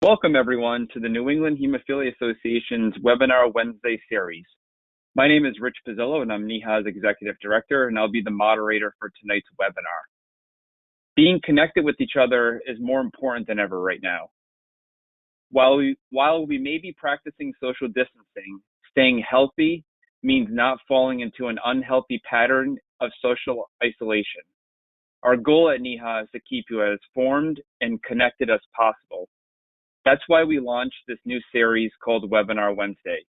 Welcome, everyone, to the New England Hemophilia Association's Webinar Wednesday series. My name is Rich Pizzillo, and I'm NEHA's Executive Director, and I'll be the moderator for tonight's webinar. Being connected with each other is more important than ever right now. While we may be practicing social distancing, staying healthy means not falling into an unhealthy pattern of social isolation. Our goal at NEHA is to keep you as formed and connected as possible. That's why we launched this new series called Webinar Wednesday.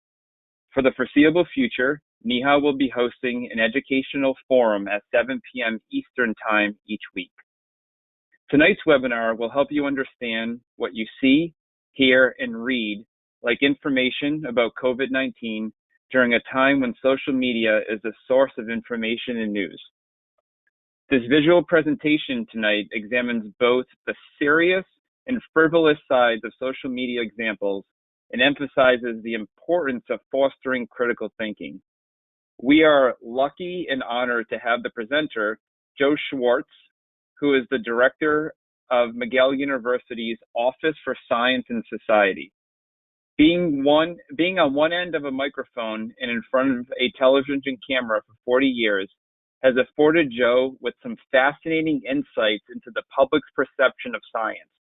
For the foreseeable future, NEHA will be hosting an educational forum at 7 p.m. Eastern Time each week. Tonight's webinar will help you understand what you see, hear, and read, like information about COVID-19 during a time when social media is a source of information and news. This visual presentation tonight examines both the serious and frivolous sides of social media examples and emphasizes the importance of fostering critical thinking. We are lucky and honored to have the presenter, Joe Schwarcz, who is the director of McGill University's Office for Science and Society. Being on one end of a microphone and in front of a television camera for 40 years has afforded Joe with some fascinating insights into the public's perception of science.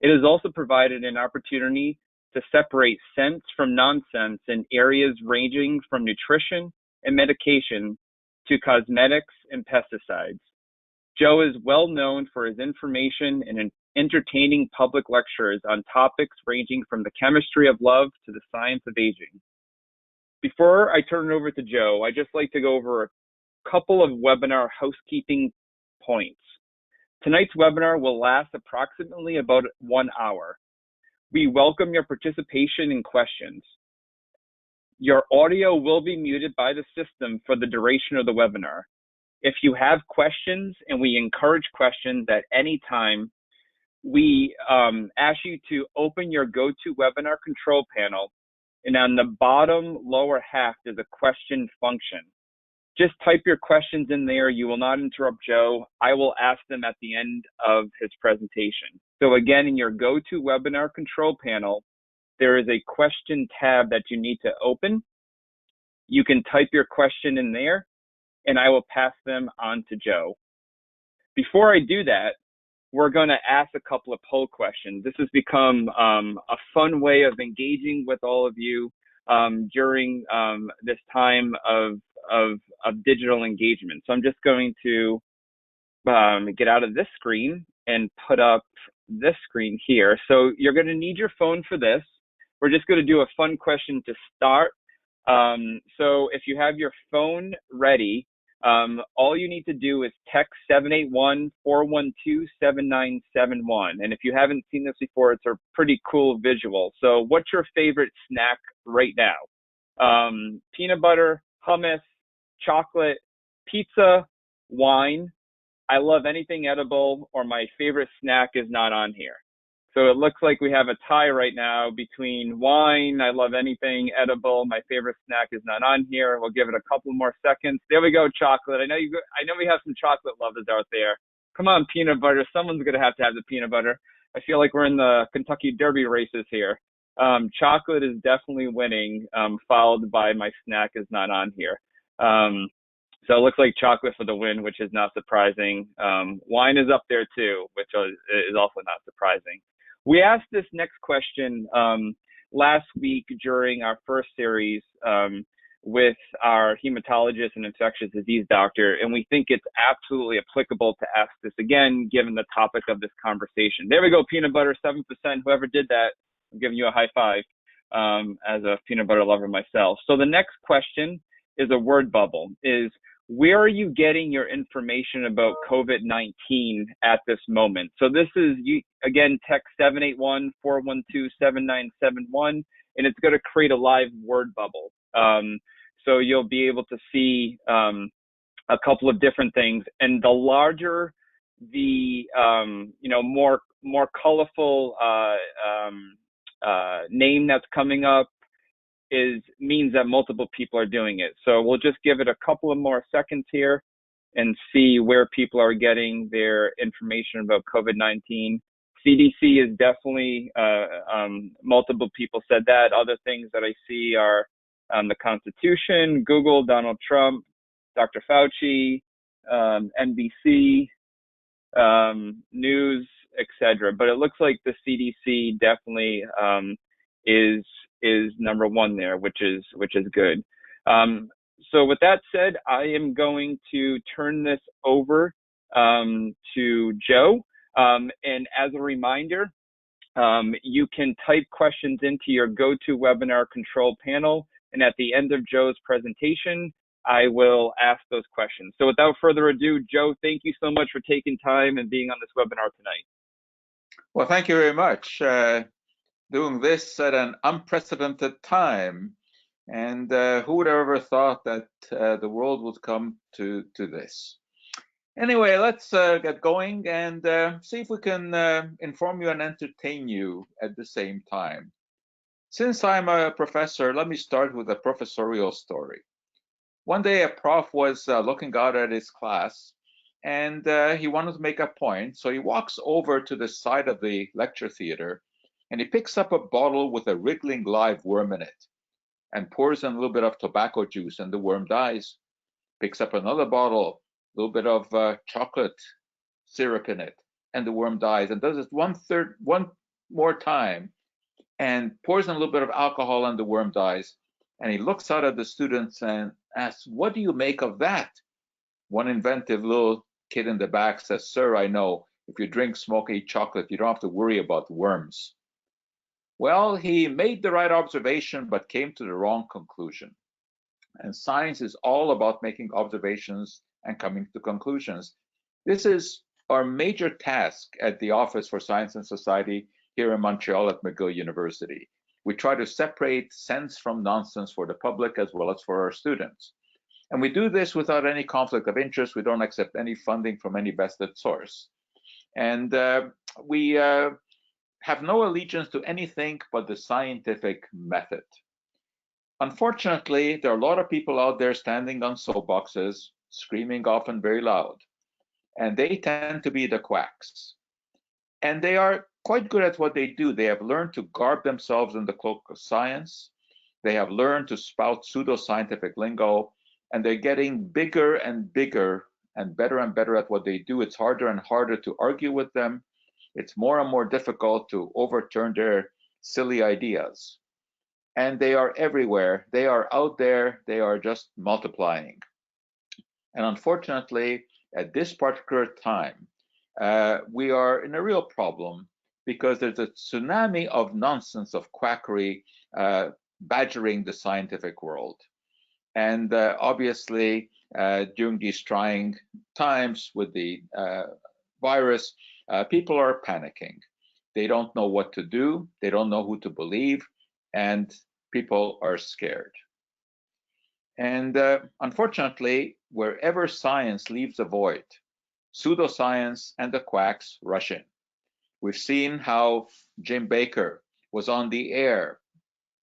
It has also provided an opportunity to separate sense from nonsense in areas ranging from nutrition and medication to cosmetics and pesticides. Joe is well known for his information and entertaining public lectures on topics ranging from the chemistry of love to the science of aging. Before I turn it over to Joe, I'd just like to go over a couple of webinar housekeeping points. Tonight's webinar will last approximately about 1 hour. We welcome your participation and questions. Your audio will be muted by the system for the duration of the webinar. If you have questions, and we encourage questions at any time, we ask you to open your GoToWebinar control panel, and on the bottom lower half is a question function. Just type your questions in there. You will not interrupt Joe. I will ask them at the end of his presentation. So again, in your GoToWebinar control panel, there is a question tab that you need to open. You can type your question in there, and I will pass them on to Joe. Before I do that, we're going to ask a couple of poll questions. This has become a fun way of engaging with all of you during this time of digital engagement. So I'm just going to get out of this screen and put up this screen here. So you're going to need your phone for this. We're just going to do a fun question to start. So if you have your phone ready, all you need to do is text 781-412-7971. And if you haven't seen this before, it's a pretty cool visual. So what's your favorite snack right now? Peanut butter, hummus, chocolate, pizza, wine. I love anything edible, or my favorite snack is not on here. So it looks like we have a tie right now between wine, I love anything edible, my favorite snack is not on here. We'll give it a couple more seconds. There we go, chocolate. I know we have some chocolate lovers out there. Come on, peanut butter. Someone's going to have the peanut butter. I feel like we're in the Kentucky Derby races here. Chocolate is definitely winning, followed by my snack is not on here. So it looks like chocolate for the win, which is not surprising. Wine is up there too, which is also not surprising. We asked this next question last week during our first series with our hematologist and infectious disease doctor, and we think it's absolutely applicable to ask this again, given the topic of this conversation. There we go, peanut butter, 7%. Whoever did that, I'm giving you a high five as a peanut butter lover myself. So the next question is a word bubble, is where are you getting your information about COVID-19 at this moment? So this is, again, text 781-412-7971, and it's going to create a live word bubble. So you'll be able to see a couple of different things. And the larger the, more colorful name that's coming up, means that multiple people are doing it. So we'll just give it a couple of more seconds here and see where people are getting their information about COVID-19. CDC is definitely, multiple people said that. Other things that I see are the Constitution, Google, Donald Trump, Dr. Fauci, NBC, news, etc. But it looks like the CDC definitely is number one there, which is good. So with that said, I am going to turn this over to Joe. And as a reminder, you can type questions into your GoToWebinar control panel, and at the end of Joe's presentation, I will ask those questions. So without further ado, Joe, thank you so much for taking time and being on this webinar tonight. Well, thank you very much. Doing this at an unprecedented time. And who would have ever thought that the world would come to this? Anyway, let's get going and see if we can inform you and entertain you at the same time. Since I'm a professor, let me start with a professorial story. One day a prof was looking out at his class, and he wanted to make a point, so he walks over to the side of the lecture theater, and he picks up a bottle with a wriggling live worm in it, and pours in a little bit of tobacco juice, and the worm dies. Picks up another bottle, a little bit of chocolate syrup in it, and the worm dies, and does it one more time, and pours in a little bit of alcohol, and the worm dies. And he looks out at the students and asks, "What do you make of that?" One inventive little kid in the back says, "Sir, I know. If you drink, smoke, eat chocolate, you don't have to worry about worms." Well, he made the right observation, but came to the wrong conclusion. And science is all about making observations and coming to conclusions. This is our major task at the Office for Science and Society here in Montreal at McGill University. We try to separate sense from nonsense for the public as well as for our students. And we do this without any conflict of interest. We don't accept any funding from any vested source. And we have no allegiance to anything but the scientific method. Unfortunately, there are a lot of people out there standing on soapboxes, screaming often very loud, and they tend to be the quacks. And they are quite good at what they do. They have learned to garb themselves in the cloak of science. They have learned to spout pseudoscientific lingo, and they're getting bigger and bigger and better at what they do. It's harder and harder to argue with them. It's more and more difficult to overturn their silly ideas. And they are everywhere. They are out there. They are just multiplying. And unfortunately, at this particular time, we are in a real problem because there's a tsunami of nonsense, of quackery, badgering the scientific world. And obviously, during these trying times with the virus, people are panicking. They don't know what to do. They don't know who to believe. And people are scared. And unfortunately, wherever science leaves a void, pseudoscience and the quacks rush in. We've seen how Jim Baker was on the air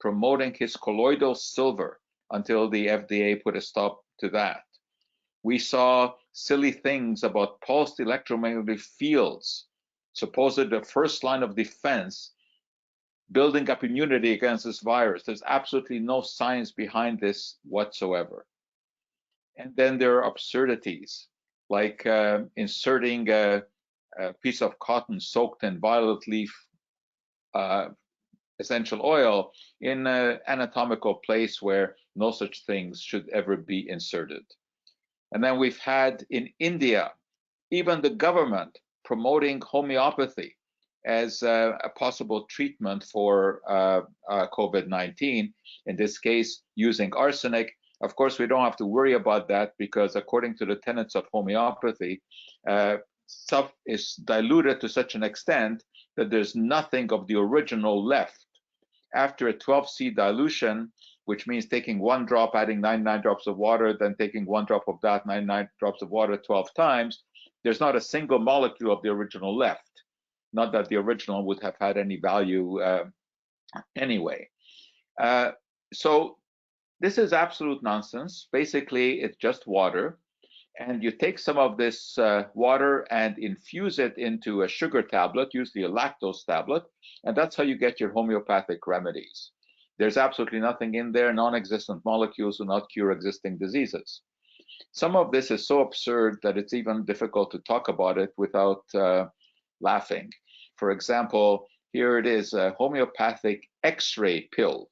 promoting his colloidal silver until the FDA put a stop to that. We saw silly things about pulsed electromagnetic fields, supposedly the first line of defense, building up immunity against this virus. There's absolutely no science behind this whatsoever. And then there are absurdities, like inserting a piece of cotton soaked in violet leaf essential oil in an anatomical place where no such things should ever be inserted. And then we've had in India, even the government promoting homeopathy as a possible treatment for COVID-19, in this case, using arsenic. Of course, we don't have to worry about that because according to the tenets of homeopathy, stuff is diluted to such an extent that there's nothing of the original left. After a 12C dilution, which means taking 1 drop, adding 99 drops of water, then taking 1 drop of that, 99 drops of water 12 times, there's not a single molecule of the original left. Not that the original would have had any value anyway. So this is absolute nonsense. Basically, it's just water. And you take some of this water and infuse it into a sugar tablet, usually a lactose tablet, and that's how you get your homeopathic remedies. There's absolutely nothing in there. Non-existent molecules do not cure existing diseases. Some of this is so absurd that it's even difficult to talk about it without laughing. For example, here it is, a homeopathic X-ray pill.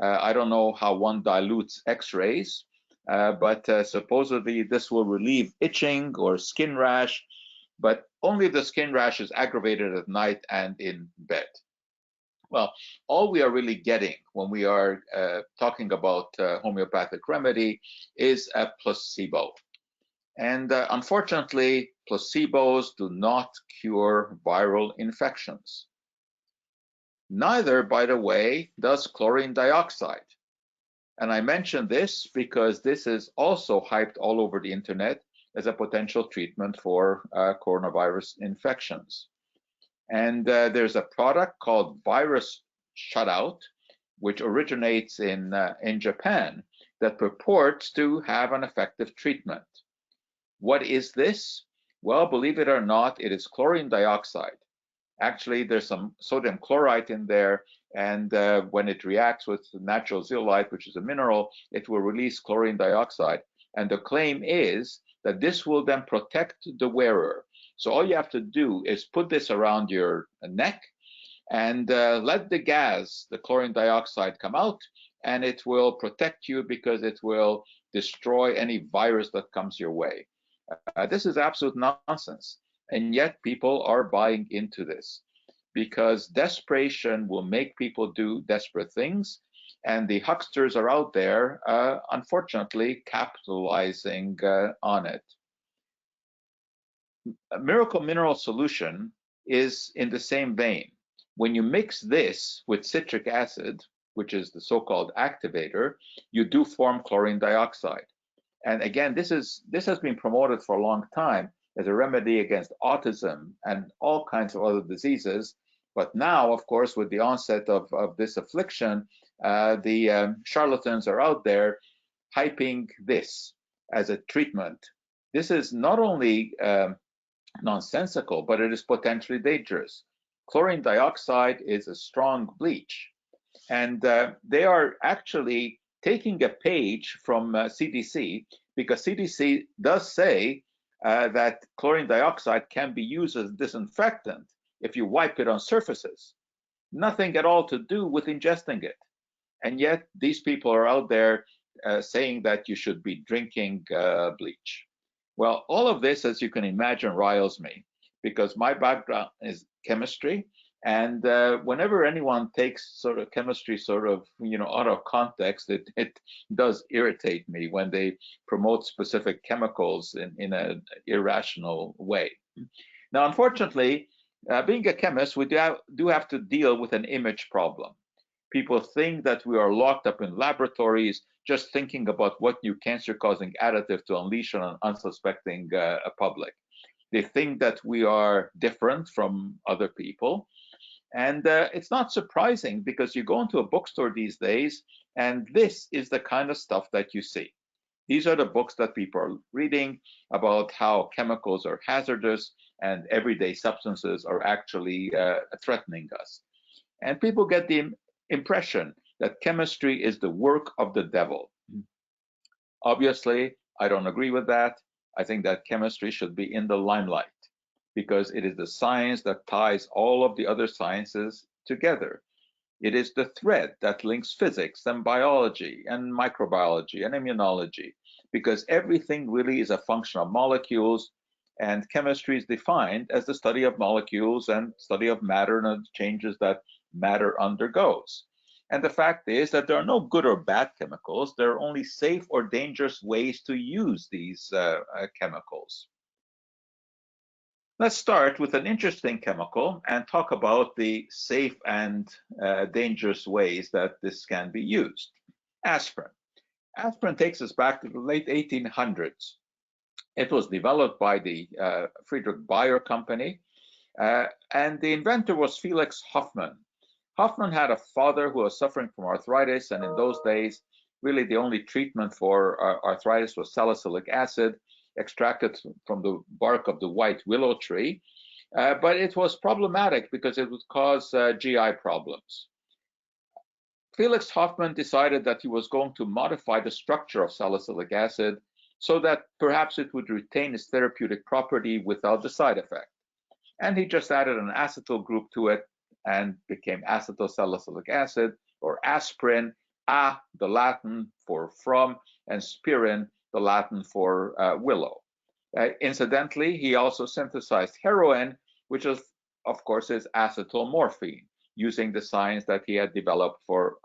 I don't know how one dilutes X-rays, but supposedly this will relieve itching or skin rash, but only the skin rash is aggravated at night and in bed. Well, all we are really getting when we are talking about homeopathic remedy is a placebo. And unfortunately, placebos do not cure viral infections. Neither, by the way, does chlorine dioxide. And I mention this because this is also hyped all over the internet as a potential treatment for coronavirus infections. And there's a product called Virus Shutout, which originates in Japan, that purports to have an effective treatment. What is this? Well, believe it or not, it is chlorine dioxide. Actually, there's some sodium chloride in there, and when it reacts with natural zeolite, which is a mineral, it will release chlorine dioxide. And the claim is that this will then protect the wearer. So all you have to do is put this around your neck and let the gas, the chlorine dioxide, come out, and it will protect you because it will destroy any virus that comes your way. This is absolute nonsense. And yet people are buying into this because desperation will make people do desperate things. And the hucksters are out there, unfortunately, capitalizing on it. A miracle mineral solution is in the same vein. When you mix this with citric acid, which is the so-called activator, you do form chlorine dioxide. And again, this has been promoted for a long time as a remedy against autism and all kinds of other diseases. But now, of course, with the onset of this affliction, the charlatans are out there hyping this as a treatment. This is not only nonsensical, but it is potentially dangerous. Chlorine dioxide is a strong bleach, and they are actually taking a page from CDC, because CDC does say that chlorine dioxide can be used as a disinfectant if you wipe it on surfaces. Nothing at all to do with ingesting it. And yet these people are out there saying that you should be drinking bleach. Well, all of this, as you can imagine, riles me because my background is chemistry. And whenever anyone takes sort of chemistry sort of, out of context, it does irritate me when they promote specific chemicals in an irrational way. Now, unfortunately, being a chemist, we do have to deal with an image problem. People think that we are locked up in laboratories just thinking about what new cancer-causing additive to unleash on an unsuspecting public. They think that we are different from other people. And it's not surprising because you go into a bookstore these days and this is the kind of stuff that you see. These are the books that people are reading about how chemicals are hazardous and everyday substances are actually threatening us. And people get the impression that chemistry is the work of the devil. Obviously, I don't agree with that. I think that chemistry should be in the limelight because it is the science that ties all of the other sciences together. It is the thread that links physics and biology and microbiology and immunology, because everything really is a function of molecules, and chemistry is defined as the study of molecules and study of matter and the changes that matter undergoes. And the fact is that there are no good or bad chemicals. There are only safe or dangerous ways to use these chemicals. Let's start with an interesting chemical and talk about the safe and dangerous ways that this can be used. Aspirin. Aspirin takes us back to the late 1800s. It was developed by the Friedrich Bayer company, and the inventor was Felix Hoffmann. Hoffmann had a father who was suffering from arthritis, and in those days, really the only treatment for arthritis was salicylic acid. extracted from the bark of the white willow tree, but it was problematic because it would cause GI problems. Felix Hoffmann decided that he was going to modify the structure of salicylic acid so that perhaps it would retain its therapeutic property without the side effect. And he just added an acetyl group to it and became acetylsalicylic acid, or aspirin, a, the Latin for from, and spirin, the Latin for willow. Incidentally, he also synthesized heroin, which is, of course, is acetylmorphine, using the science that he had developed for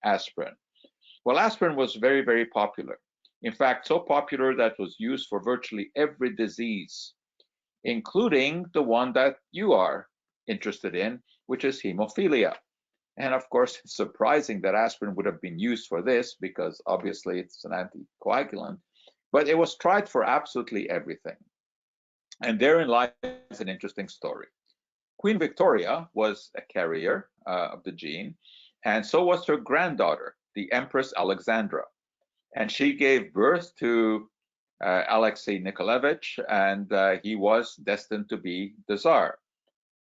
aspirin. Well, aspirin was very, very popular. In fact, so popular that it was used for virtually every disease, including the one that you are interested in, which is hemophilia. And of course, it's surprising that aspirin would have been used for this because obviously it's an anticoagulant, but it was tried for absolutely everything. And therein lies an interesting story. Queen Victoria was a carrier of the gene, and so was her granddaughter, the Empress Alexandra. And she gave birth to Alexei Nikolaevich, and he was destined to be the Tsar.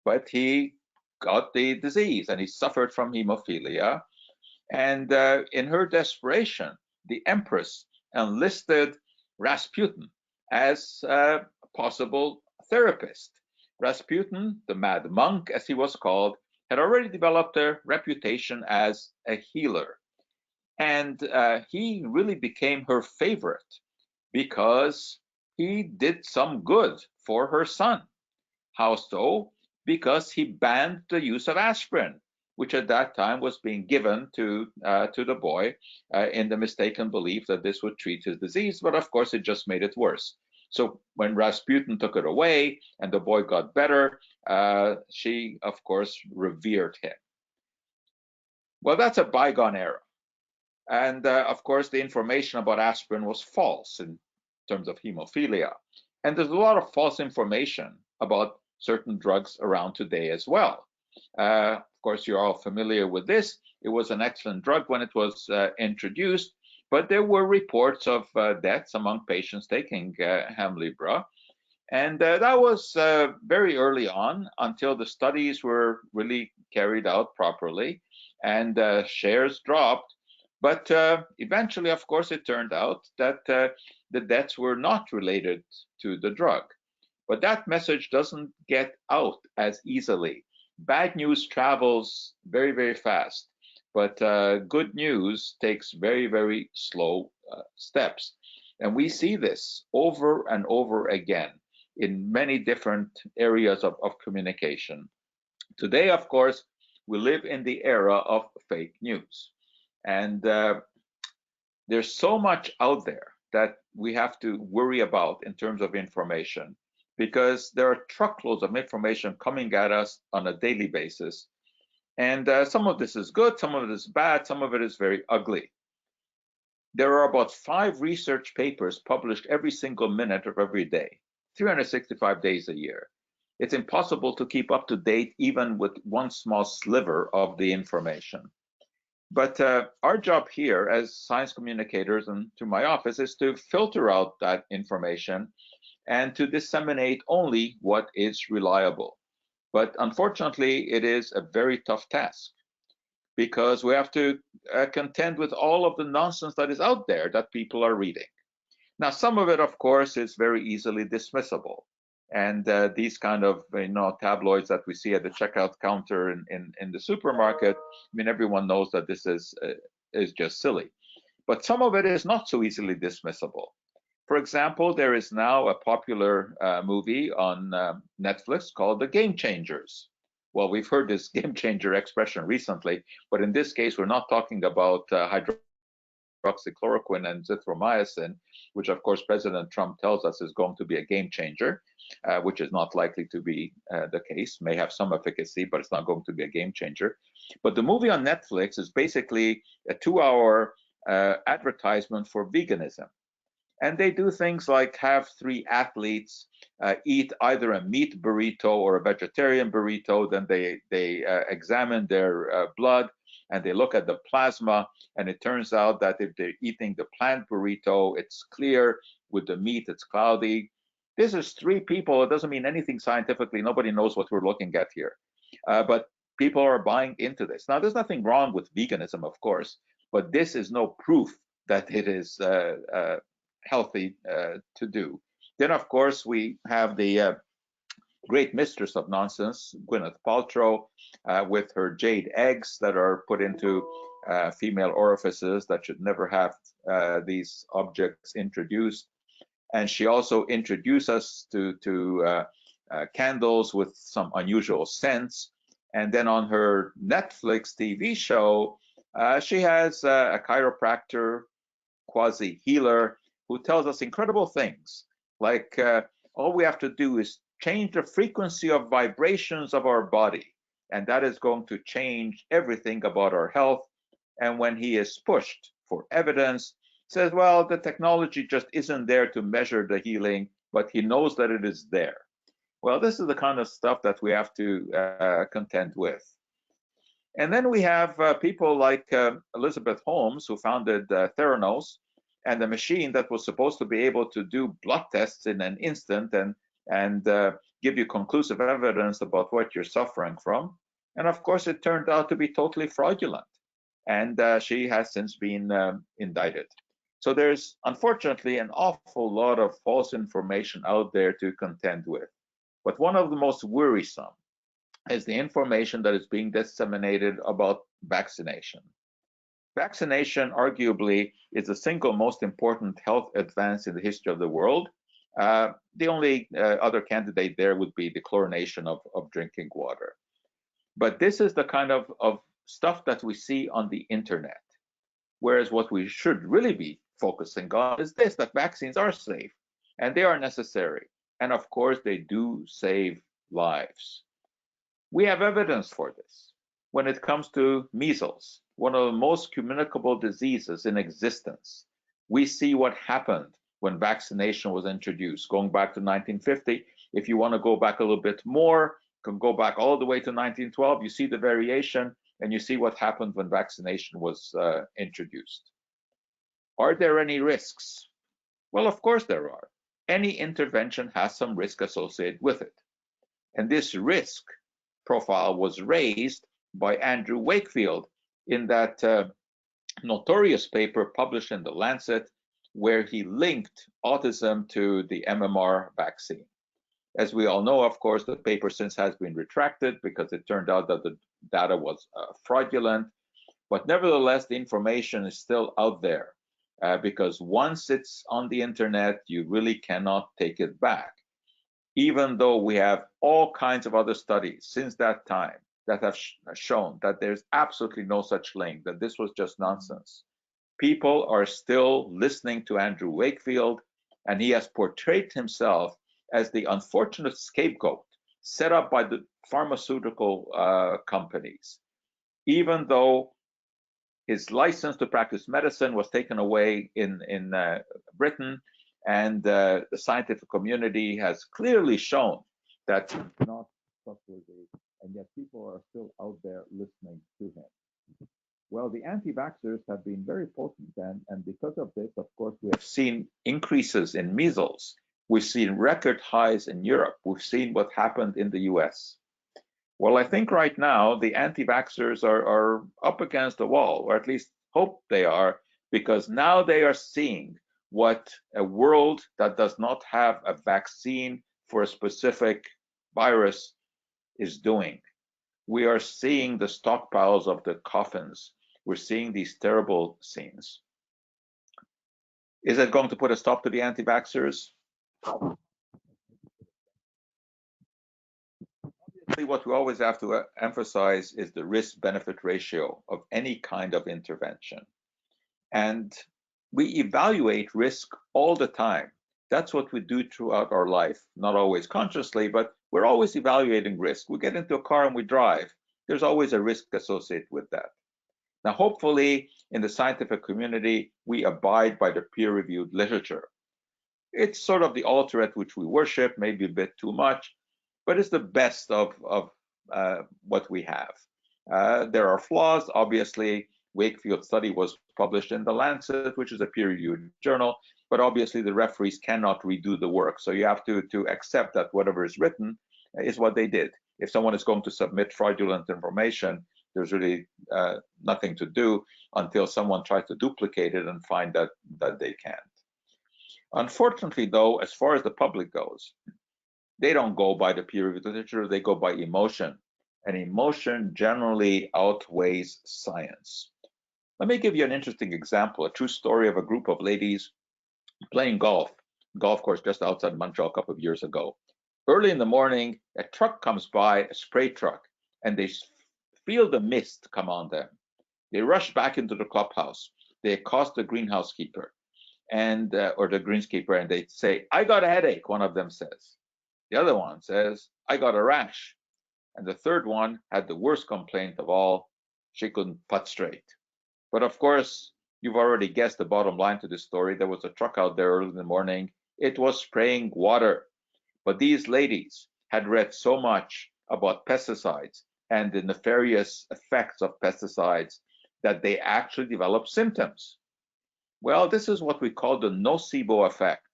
But he got the disease and he suffered from hemophilia. And in her desperation, the Empress enlisted Rasputin as a possible therapist. Rasputin, the mad monk, as he was called, had already developed a reputation as a healer. And he really became her favorite because he did some good for her son. How so? Because he banned the use of aspirin, which at that time was being given to the boy in the mistaken belief that this would treat his disease. But of course, it just made it worse. So when Rasputin took it away and the boy got better, she, of course, revered him. Well, that's a bygone era. And of course, the information about aspirin was false in terms of hemophilia. And there's a lot of false information about certain drugs around today as well. Of course, you're all familiar with this. It was an excellent drug when it was introduced, but there were reports of deaths among patients taking Hemlibra. And that was very early on until the studies were really carried out properly and shares dropped. But eventually, of course, it turned out that the deaths were not related to the drug. But that message doesn't get out as easily. Bad news travels very, very fast, but good news takes very, very slow steps. And we see this over and over again in many different areas of communication. Today, of course, we live in the era of fake news. And there's so much out there that we have to worry about in terms of information, because there are truckloads of information coming at us on a daily basis. And some of this is good, some of it is bad, some of it is very ugly. There are about 5 research papers published every single minute of every day, 365 days a year. It's impossible to keep up to date even with one small sliver of the information. But our job here as science communicators and to my office is to filter out that information and to disseminate only what is reliable. But unfortunately, it is a very tough task because we have to contend with all of the nonsense that is out there that people are reading. Now, some of it, of course, is very easily dismissible. And these kind of tabloids that we see at the checkout counter in the supermarket, I mean, everyone knows that this is just silly. But some of it is not so easily dismissible. For example, there is now a popular movie on Netflix called The Game Changers. Well, we've heard this game changer expression recently, but in this case, we're not talking about hydroxychloroquine and zithromycin, which of course President Trump tells us is going to be a game changer, which is not likely to be the case. May have some efficacy, but it's not going to be a game changer. But the movie on Netflix is basically a 2-hour advertisement for veganism. And they do things like have 3 athletes eat either a meat burrito or a vegetarian burrito. Then they examine their blood and they look at the plasma. And it turns out that if they're eating the plant burrito, it's clear. with the meat, it's cloudy. This is 3 people. It doesn't mean anything scientifically. Nobody knows what we're looking at here. But people are buying into this. Now, there's nothing wrong with veganism, of course, but this is no proof that it is healthy to do. Then, of course, we have the great mistress of nonsense, Gwyneth Paltrow, with her jade eggs that are put into female orifices that should never have these objects introduced. And she also introduced us to candles with some unusual scents. And then on her Netflix TV show, she has a chiropractor, quasi healer, who tells us incredible things like all we have to do is change the frequency of vibrations of our body, and that is going to change everything about our health. And when he is pushed for evidence, says, well, the technology just isn't there to measure the healing, but he knows that it is there. Well, this is the kind of stuff that we have to contend with. And then we have people like Elizabeth Holmes, who founded Theranos, and the machine that was supposed to be able to do blood tests in an instant and give you conclusive evidence about what you're suffering from. And of course, it turned out to be totally fraudulent. And she has since been indicted. So there's unfortunately an awful lot of false information out there to contend with. But one of the most worrisome is the information that is being disseminated about vaccination. Vaccination, arguably, is the single most important health advance in the history of the world. The only other candidate there would be the chlorination of drinking water. But this is the kind of stuff that we see on the internet. Whereas what we should really be focusing on is this, that vaccines are safe and they are necessary. And of course, they do save lives. We have evidence for this. When it comes to measles, one of the most communicable diseases in existence, we see what happened when vaccination was introduced, going back to 1950. If you want to go back a little bit more, you can go back all the way to 1912. You see the variation, and you see what happened when vaccination was introduced. Are there any risks? Well, of course there are. Any intervention has some risk associated with it. And this risk profile was raised by Andrew Wakefield in that notorious paper published in The Lancet, where he linked autism to the MMR vaccine. As we all know, of course, the paper since has been retracted because it turned out that the data was fraudulent. But nevertheless, the information is still out there because once it's on the internet, you really cannot take it back. Even though we have all kinds of other studies since that time that have shown that there's absolutely no such link, that this was just nonsense. People are still listening to Andrew Wakefield, and he has portrayed himself as the unfortunate scapegoat set up by the pharmaceutical companies. Even though his license to practice medicine was taken away in Britain, and the scientific community has clearly shown that he's not trustworthy, and yet people are still out there listening to him. Well, the anti-vaxxers have been very potent, and because of this, of course, we have seen increases in measles. We've seen record highs in Europe. We've seen what happened in the US. Well, I think right now the anti-vaxxers are up against the wall, or at least hope they are, because now they are seeing what a world that does not have a vaccine for a specific virus is doing. We are seeing the stockpiles of the coffins. We're seeing these terrible scenes. Is it going to put a stop to the anti-vaxxers? Obviously, what we always have to emphasize is the risk-benefit ratio of any kind of intervention. And we evaluate risk all the time. That's what we do throughout our life, not always consciously, but we're always evaluating risk. We get into a car and we drive. There's always a risk associated with that. Now, hopefully, in the scientific community, we abide by the peer-reviewed literature. It's sort of the altar at which we worship, maybe a bit too much, but it's the best of what we have. There are flaws, obviously. Wakefield study was published in The Lancet, which is a peer-reviewed journal, but obviously the referees cannot redo the work. So you have to accept that whatever is written is what they did. If someone is going to submit fraudulent information, there's really nothing to do until someone tries to duplicate it and find that they can't. Unfortunately, though, as far as the public goes, they don't go by the peer-reviewed literature, they go by emotion. And emotion generally outweighs science. Let me give you an interesting example, a true story of a group of ladies playing golf course just outside Montreal a couple of years ago. Early in the morning, a truck comes by, a spray truck, and they feel the mist come on them. They rush back into the clubhouse. They accost the greenhouse keeper and or the greenskeeper, and they say, "I got a headache," one of them says. The other one says, "I got a rash." And the third one had the worst complaint of all. She couldn't putt straight. But of course, you've already guessed the bottom line to this story. There was a truck out there early in the morning. It was spraying water. But these ladies had read so much about pesticides and the nefarious effects of pesticides that they actually developed symptoms. Well, this is what we call the nocebo effect.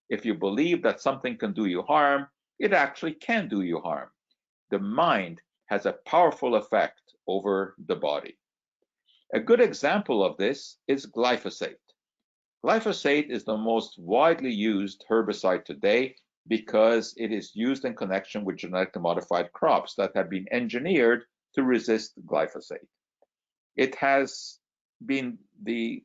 If you believe that something can do you harm, it actually can do you harm. The mind has a powerful effect over the body. A good example of this is glyphosate. Glyphosate is the most widely used herbicide today because it is used in connection with genetically modified crops that have been engineered to resist glyphosate. It has been the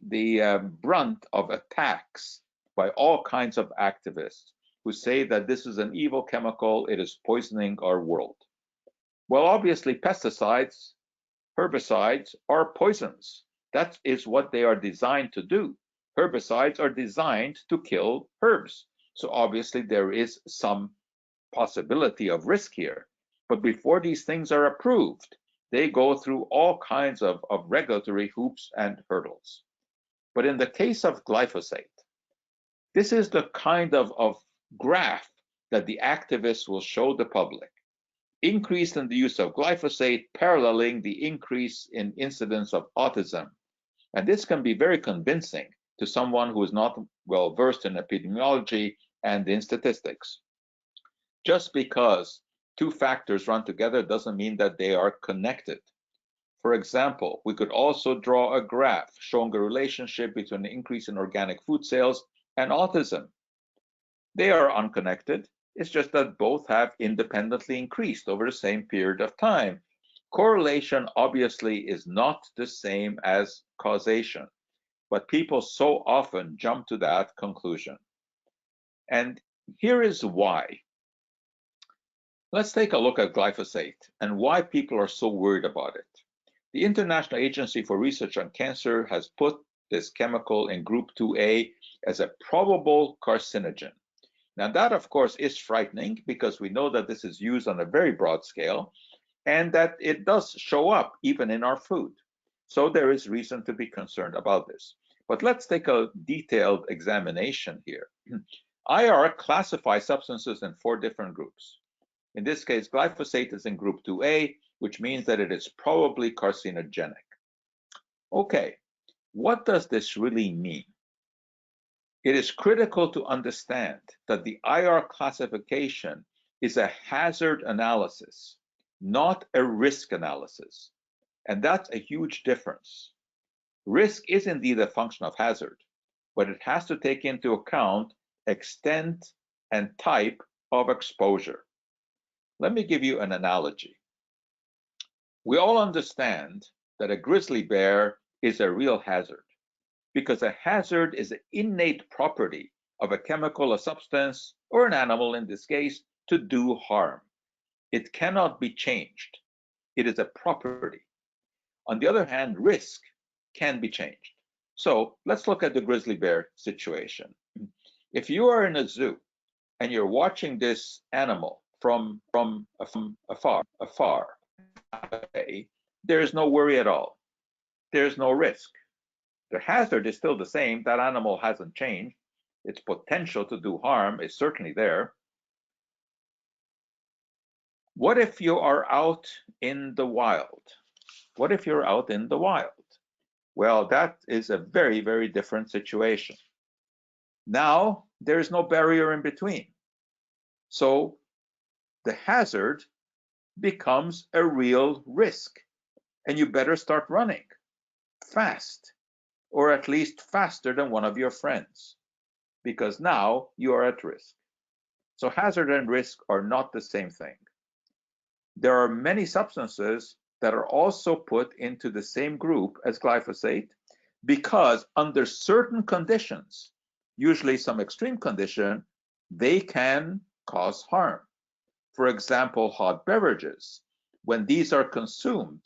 brunt of attacks by all kinds of activists who say that this is an evil chemical, it is poisoning our world. Well, obviously, pesticides, herbicides are poisons. That is what they are designed to do. Herbicides are designed to kill herbs. So obviously there is some possibility of risk here. But before these things are approved, they go through all kinds of regulatory hoops and hurdles. But in the case of glyphosate, this is the kind of graph that the activists will show the public. Increase in the use of glyphosate paralleling the increase in incidence of autism. And this can be very convincing to someone who is not well versed in epidemiology and in statistics. Just because two factors run together doesn't mean that they are connected. For example, we could also draw a graph showing a relationship between the increase in organic food sales and autism. They are unconnected. It's just that both have independently increased over the same period of time. Correlation obviously is not the same as causation, but people so often jump to that conclusion. And here is why. Let's take a look at glyphosate and why people are so worried about it. The International Agency for Research on Cancer has put this chemical in group 2A as a probable carcinogen. Now that, of course, is frightening because we know that this is used on a very broad scale and that it does show up even in our food. So there is reason to be concerned about this. But let's take a detailed examination here. IR classifies substances in 4 different groups. In this case, glyphosate is in group 2A, which means that it is probably carcinogenic. Okay, what does this really mean? It is critical to understand that the IR classification is a hazard analysis, not a risk analysis. And that's a huge difference. Risk is indeed a function of hazard, but it has to take into account extent and type of exposure. Let me give you an analogy. We all understand that a grizzly bear is a real hazard because a hazard is an innate property of a chemical, a substance, or an animal in this case, to do harm. It cannot be changed. It is a property. On the other hand, risk can be changed. So let's look at the grizzly bear situation. If you are in a zoo and you're watching this animal from afar, there is no worry at all. There's no risk. The hazard is still the same. That animal hasn't changed. Its potential to do harm is certainly there. What if you are out in the wild? What if you're out in the wild Well, that is a very, very different situation. Now, there is no barrier in between. So the hazard becomes a real risk, and you better start running fast, or at least faster than one of your friends, because now you are at risk. So hazard and risk are not the same thing. There are many substances that are also put into the same group as glyphosate because under certain conditions, usually some extreme condition, they can cause harm. For example, hot beverages, when these are consumed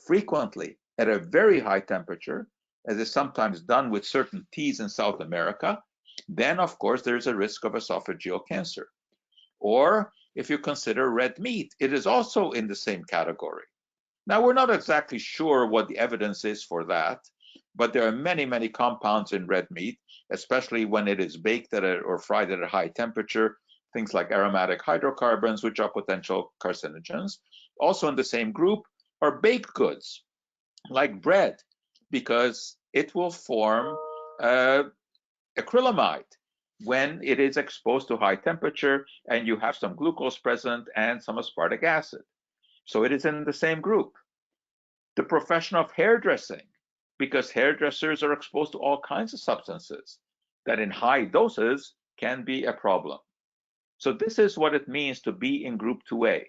frequently at a very high temperature, as is sometimes done with certain teas in South America, then of course there's a risk of esophageal cancer. Or if you consider red meat, it is also in the same category. Now, we're not exactly sure what the evidence is for that, but there are many, many compounds in red meat, especially when it is baked or fried at a high temperature, things like aromatic hydrocarbons, which are potential carcinogens. Also in the same group are baked goods, like bread, because it will form acrylamide when it is exposed to high temperature and you have some glucose present and some aspartic acid. So it is in the same group. The profession of hairdressing, because hairdressers are exposed to all kinds of substances that in high doses can be a problem. So this is what it means to be in group 2A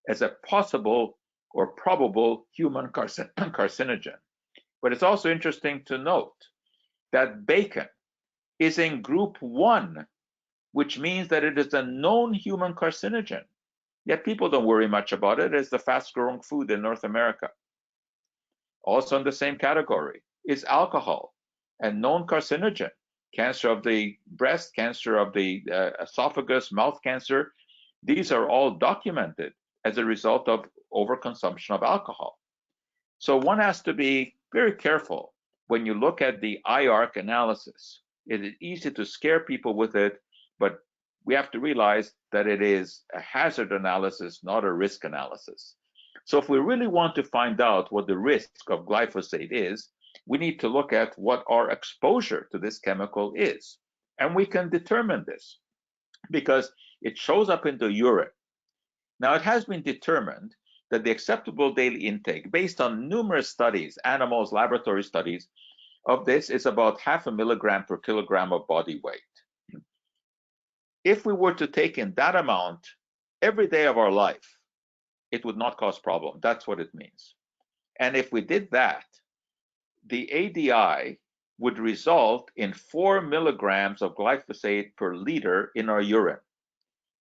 as a possible or probable human carcinogen. But it's also interesting to note that bacon is in group 1, which means that it is a known human carcinogen. Yet people don't worry much about it as the fast-growing food in North America. Also in the same category is alcohol, a known carcinogen. Cancer of the breast, cancer of the esophagus, mouth cancer. These are all documented as a result of overconsumption of alcohol. So one has to be very careful when you look at the IARC analysis. It is easy to scare people with it, but we have to realize that it is a hazard analysis, not a risk analysis. So if we really want to find out what the risk of glyphosate is, we need to look at what our exposure to this chemical is. And we can determine this because it shows up in the urine. Now, it has been determined that the acceptable daily intake, based on numerous studies, animals, laboratory studies, of this is about 0.5 milligram per kilogram of body weight. If we were to take in that amount every day of our life, it would not cause problem. That's what it means. And if we did that, the ADI would result in 4 milligrams of glyphosate per liter in our urine.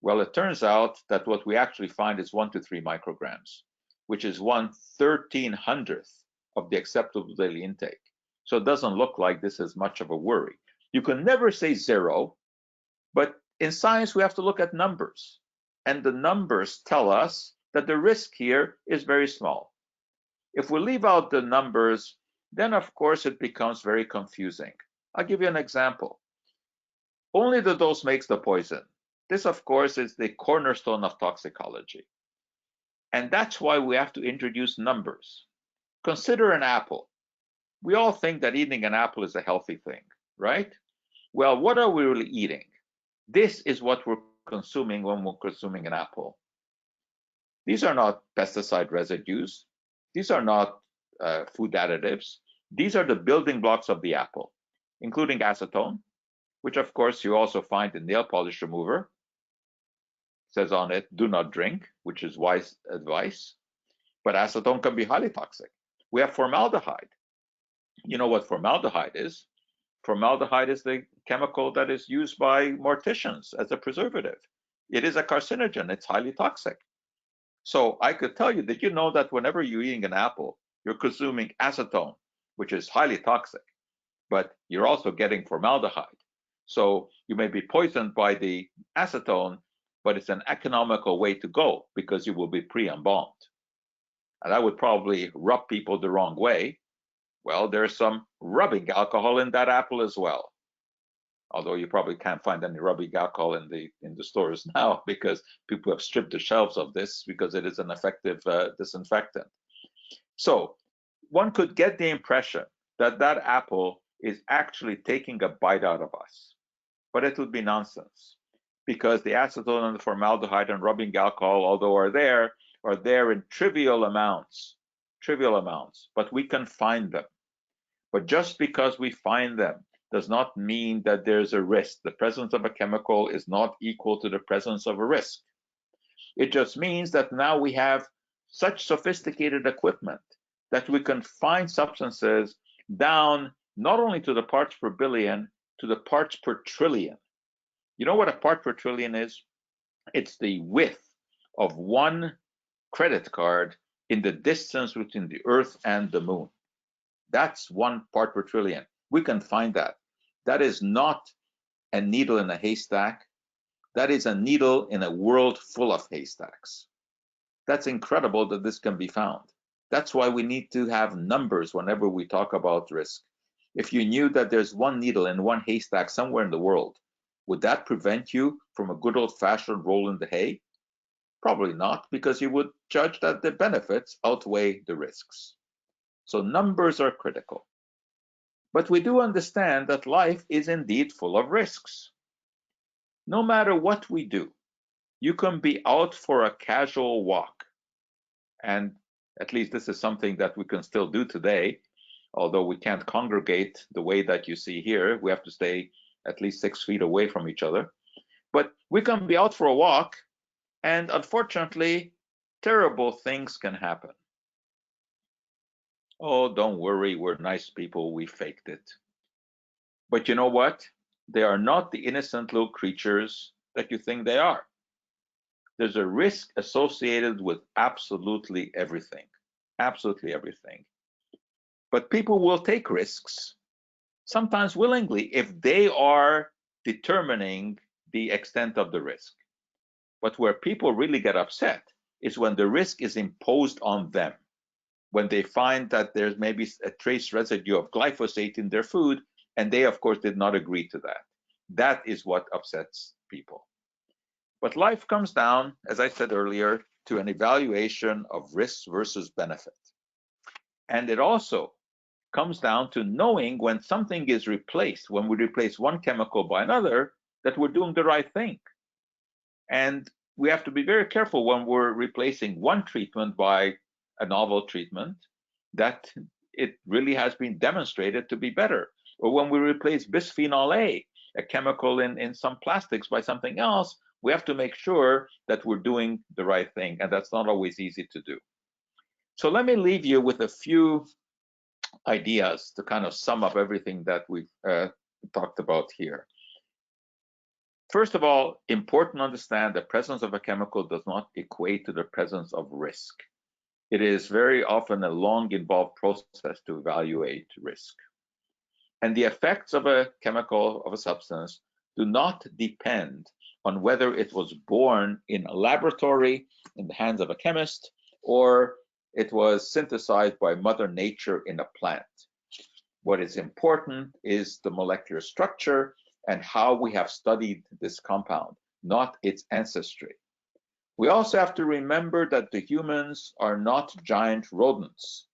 Well, it turns out that what we actually find is 1 to 3 micrograms, which is 1/1300th of the acceptable daily intake. So it doesn't look like this is much of a worry. You can never say zero, but in science, we have to look at numbers. And the numbers tell us that the risk here is very small. If we leave out the numbers, then of course it becomes very confusing. I'll give you an example. Only the dose makes the poison. This, of course, is the cornerstone of toxicology. And that's why we have to introduce numbers. Consider an apple. We all think that eating an apple is a healthy thing, right? Well, what are we really eating? This is what we're consuming when we're consuming an apple. These are not pesticide residues. These are not food additives. These are the building blocks of the apple, including acetone, which of course you also find in nail polish remover. It says on it, do not drink, which is wise advice. But acetone can be highly toxic. We have formaldehyde. You know what formaldehyde is? Formaldehyde is the chemical that is used by morticians as a preservative. It is a carcinogen. It's highly toxic. So I could tell you that you know that whenever you're eating an apple, you're consuming acetone, which is highly toxic, but you're also getting formaldehyde. So you may be poisoned by the acetone, but it's an economical way to go because you will be pre-embalmed. And that would probably rub people the wrong way. Well, there's some rubbing alcohol in that apple as well. Although you probably can't find any rubbing alcohol in the stores now because people have stripped the shelves of this because it is an effective disinfectant. So one could get the impression that that apple is actually taking a bite out of us. But it would be nonsense, because the acetone and the formaldehyde and rubbing alcohol, although are there in trivial amounts, but we can find them. But just because we find them does not mean that there's a risk. The presence of a chemical is not equal to the presence of a risk. It just means that now we have such sophisticated equipment that we can find substances down not only to the parts per billion, to the parts per trillion. You know what a part per trillion is? It's the width of one credit card in the distance between the Earth and the moon. That's 1 part per trillion. We can find that. That is not a needle in a haystack. That is a needle in a world full of haystacks. That's incredible that this can be found. That's why we need to have numbers whenever we talk about risk. If you knew that there's one needle in one haystack somewhere in the world, would that prevent you from a good old-fashioned roll in the hay? Probably not, because you would judge that the benefits outweigh the risks. So numbers are critical. But we do understand that life is indeed full of risks. No matter what we do, you can be out for a casual walk. And at least this is something that we can still do today, although we can't congregate the way that you see here. We have to stay at least 6 feet away from each other. But we can be out for a walk, and unfortunately, terrible things can happen. Oh, don't worry, we're nice people, we faked it. But you know what? They are not the innocent little creatures that you think they are. There's a risk associated with absolutely everything, absolutely everything. But people will take risks, sometimes willingly, if they are determining the extent of the risk. But where people really get upset is when the risk is imposed on them. When they find that there's maybe a trace residue of glyphosate in their food, and they, of course, did not agree to that. That is what upsets people. But life comes down, as I said earlier, to an evaluation of risk versus benefit. And it also comes down to knowing when something is replaced, when we replace one chemical by another, that we're doing the right thing. And we have to be very careful when we're replacing one treatment by a novel treatment, that it really has been demonstrated to be better. Or when we replace bisphenol A, a chemical in some plastics, by something else, we have to make sure that we're doing the right thing, and that's not always easy to do. So let me leave you with a few ideas to kind of sum up everything that we've talked about here. First of all, important to understand the presence of a chemical does not equate to the presence of risk. It is very often a long, involved process to evaluate risk. And the effects of a chemical, of a substance, do not depend on whether it was born in a laboratory in the hands of a chemist or it was synthesized by Mother Nature in a plant. What is important is the molecular structure and how we have studied this compound, not its ancestry. We also have to remember that the humans are not giant rodents,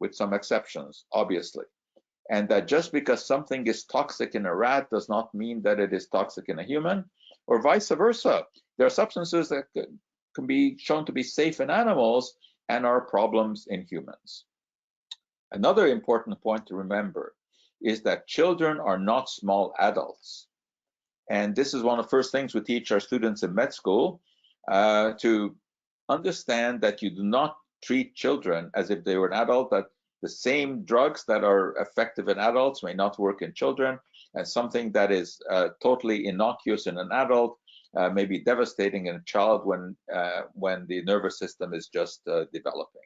with some exceptions, obviously. And that just because something is toxic in a rat does not mean that it is toxic in a human, or vice versa. There are substances that can be shown to be safe in animals and are problems in humans. Another important point to remember is that children are not small adults. And this is one of the first things we teach our students in med school, to understand that you do not treat children as if they were an adult, that the same drugs that are effective in adults may not work in children, and something that is totally innocuous in an adult may be devastating in a child when the nervous system is just developing.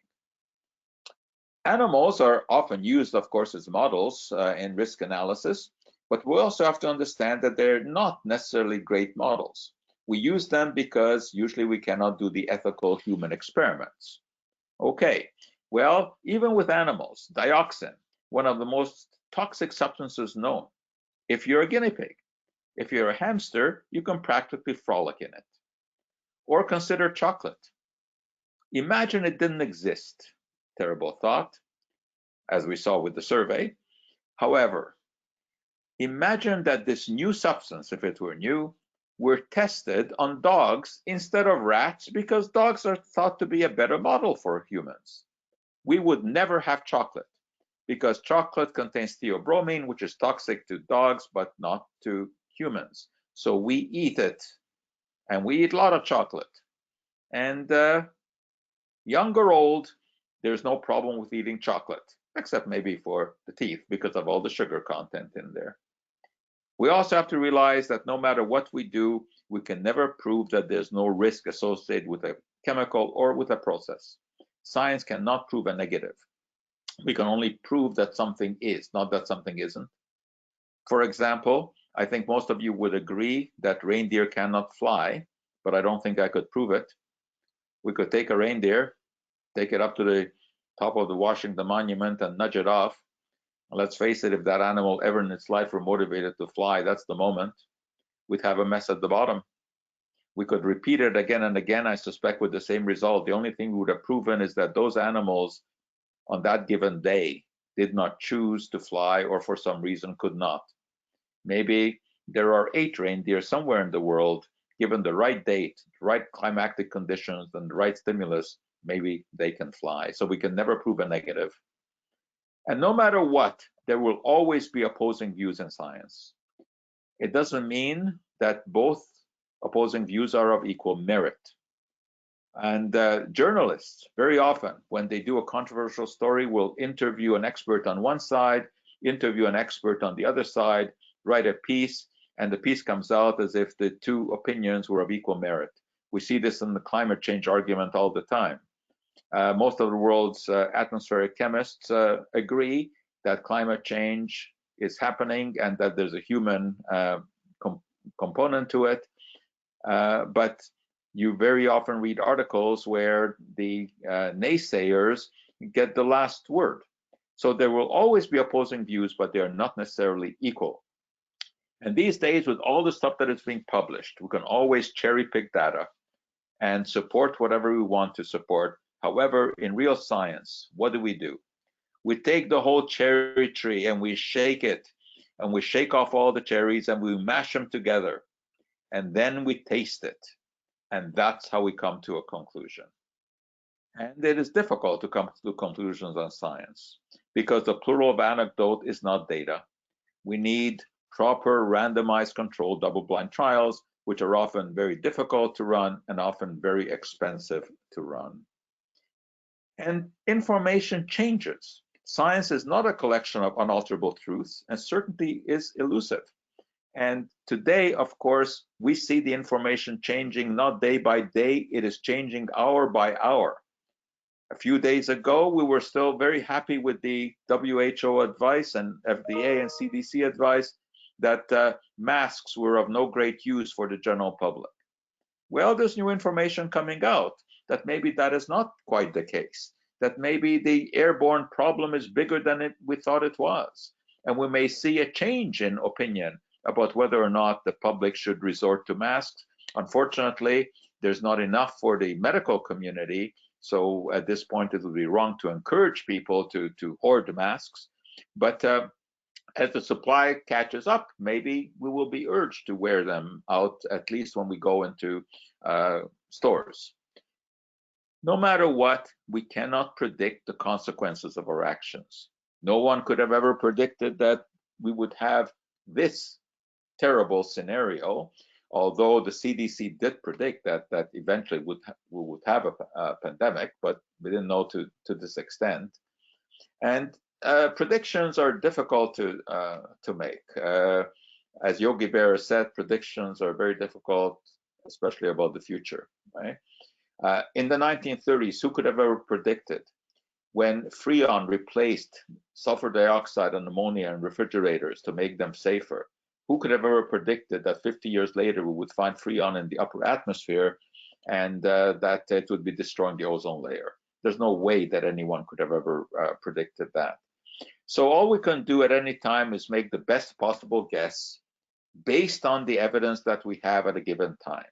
Animals are often used, of course, as models in risk analysis, but we also have to understand that they're not necessarily great models. We use them because usually we cannot do the ethical human experiments. Okay, well, even with animals, dioxin, one of the most toxic substances known. If you're a guinea pig, if you're a hamster, you can practically frolic in it. Or consider chocolate. Imagine it didn't exist. Terrible thought, as we saw with the survey. However, imagine that this new substance, if it were new, were tested on dogs instead of rats, because dogs are thought to be a better model for humans. We would never have chocolate, because chocolate contains theobromine, which is toxic to dogs but not to humans. So we eat it, and we eat a lot of chocolate. And young or old, there's no problem with eating chocolate, except maybe for the teeth because of all the sugar content in there. We also have to realize that no matter what we do, we can never prove that there's no risk associated with a chemical or with a process. Science cannot prove a negative. We can only prove that something is, not that something isn't. For example, I think most of you would agree that reindeer cannot fly, but I don't think I could prove it. We could take a reindeer, take it up to the top of the Washington Monument and nudge it off. Let's face it, if that animal ever in its life were motivated to fly, that's the moment. We'd have a mess at the bottom. We could repeat it again and again, I suspect, with the same result. The only thing we would have proven is that those animals on that given day did not choose to fly, or for some reason could not. Maybe there are 8 reindeer somewhere in the world, given the right date, right climatic conditions, and the right stimulus, maybe they can fly. So we can never prove a negative. And no matter what, there will always be opposing views in science. It doesn't mean that both opposing views are of equal merit. And journalists, very often, when they do a controversial story, will interview an expert on one side, interview an expert on the other side, write a piece, and the piece comes out as if the two opinions were of equal merit. We see this in the climate change argument all the time. Most of the world's atmospheric chemists agree that climate change is happening and that there's a human component to it. But you very often read articles where the naysayers get the last word. So there will always be opposing views, but they are not necessarily equal. And these days, with all the stuff that is being published, we can always cherry pick data and support whatever we want to support. However, in real science, what do? We take the whole cherry tree and we shake it, and we shake off all the cherries and we mash them together, and then we taste it. And that's how we come to a conclusion. And it is difficult to come to conclusions on science because the plural of anecdote is not data. We need proper randomized controlled double-blind trials, which are often very difficult to run and often very expensive to run. And information changes. Science is not a collection of unalterable truths, and certainty is elusive. And today, of course, we see the information changing not day by day, it is changing hour by hour. A few days ago, we were still very happy with the WHO advice and FDA and CDC advice that masks were of no great use for the general public. Well, there's new information coming out that maybe that is not quite the case, that maybe the airborne problem is bigger than we thought it was. And we may see a change in opinion about whether or not the public should resort to masks. Unfortunately, there's not enough for the medical community. So at this point, it would be wrong to encourage people to hoard masks. But as the supply catches up, maybe we will be urged to wear them out, at least when we go into stores. No matter what, we cannot predict the consequences of our actions. No one could have ever predicted that we would have this terrible scenario, although the CDC did predict that eventually we would have a pandemic, but we didn't know to this extent. And predictions are difficult to make. As Yogi Berra said, predictions are very difficult, especially about the future, right? In the 1930s, who could have ever predicted when Freon replaced sulfur dioxide and ammonia in refrigerators to make them safer? Who could have ever predicted that 50 years later we would find Freon in the upper atmosphere and that it would be destroying the ozone layer? There's no way that anyone could have ever predicted that. So all we can do at any time is make the best possible guess based on the evidence that we have at a given time.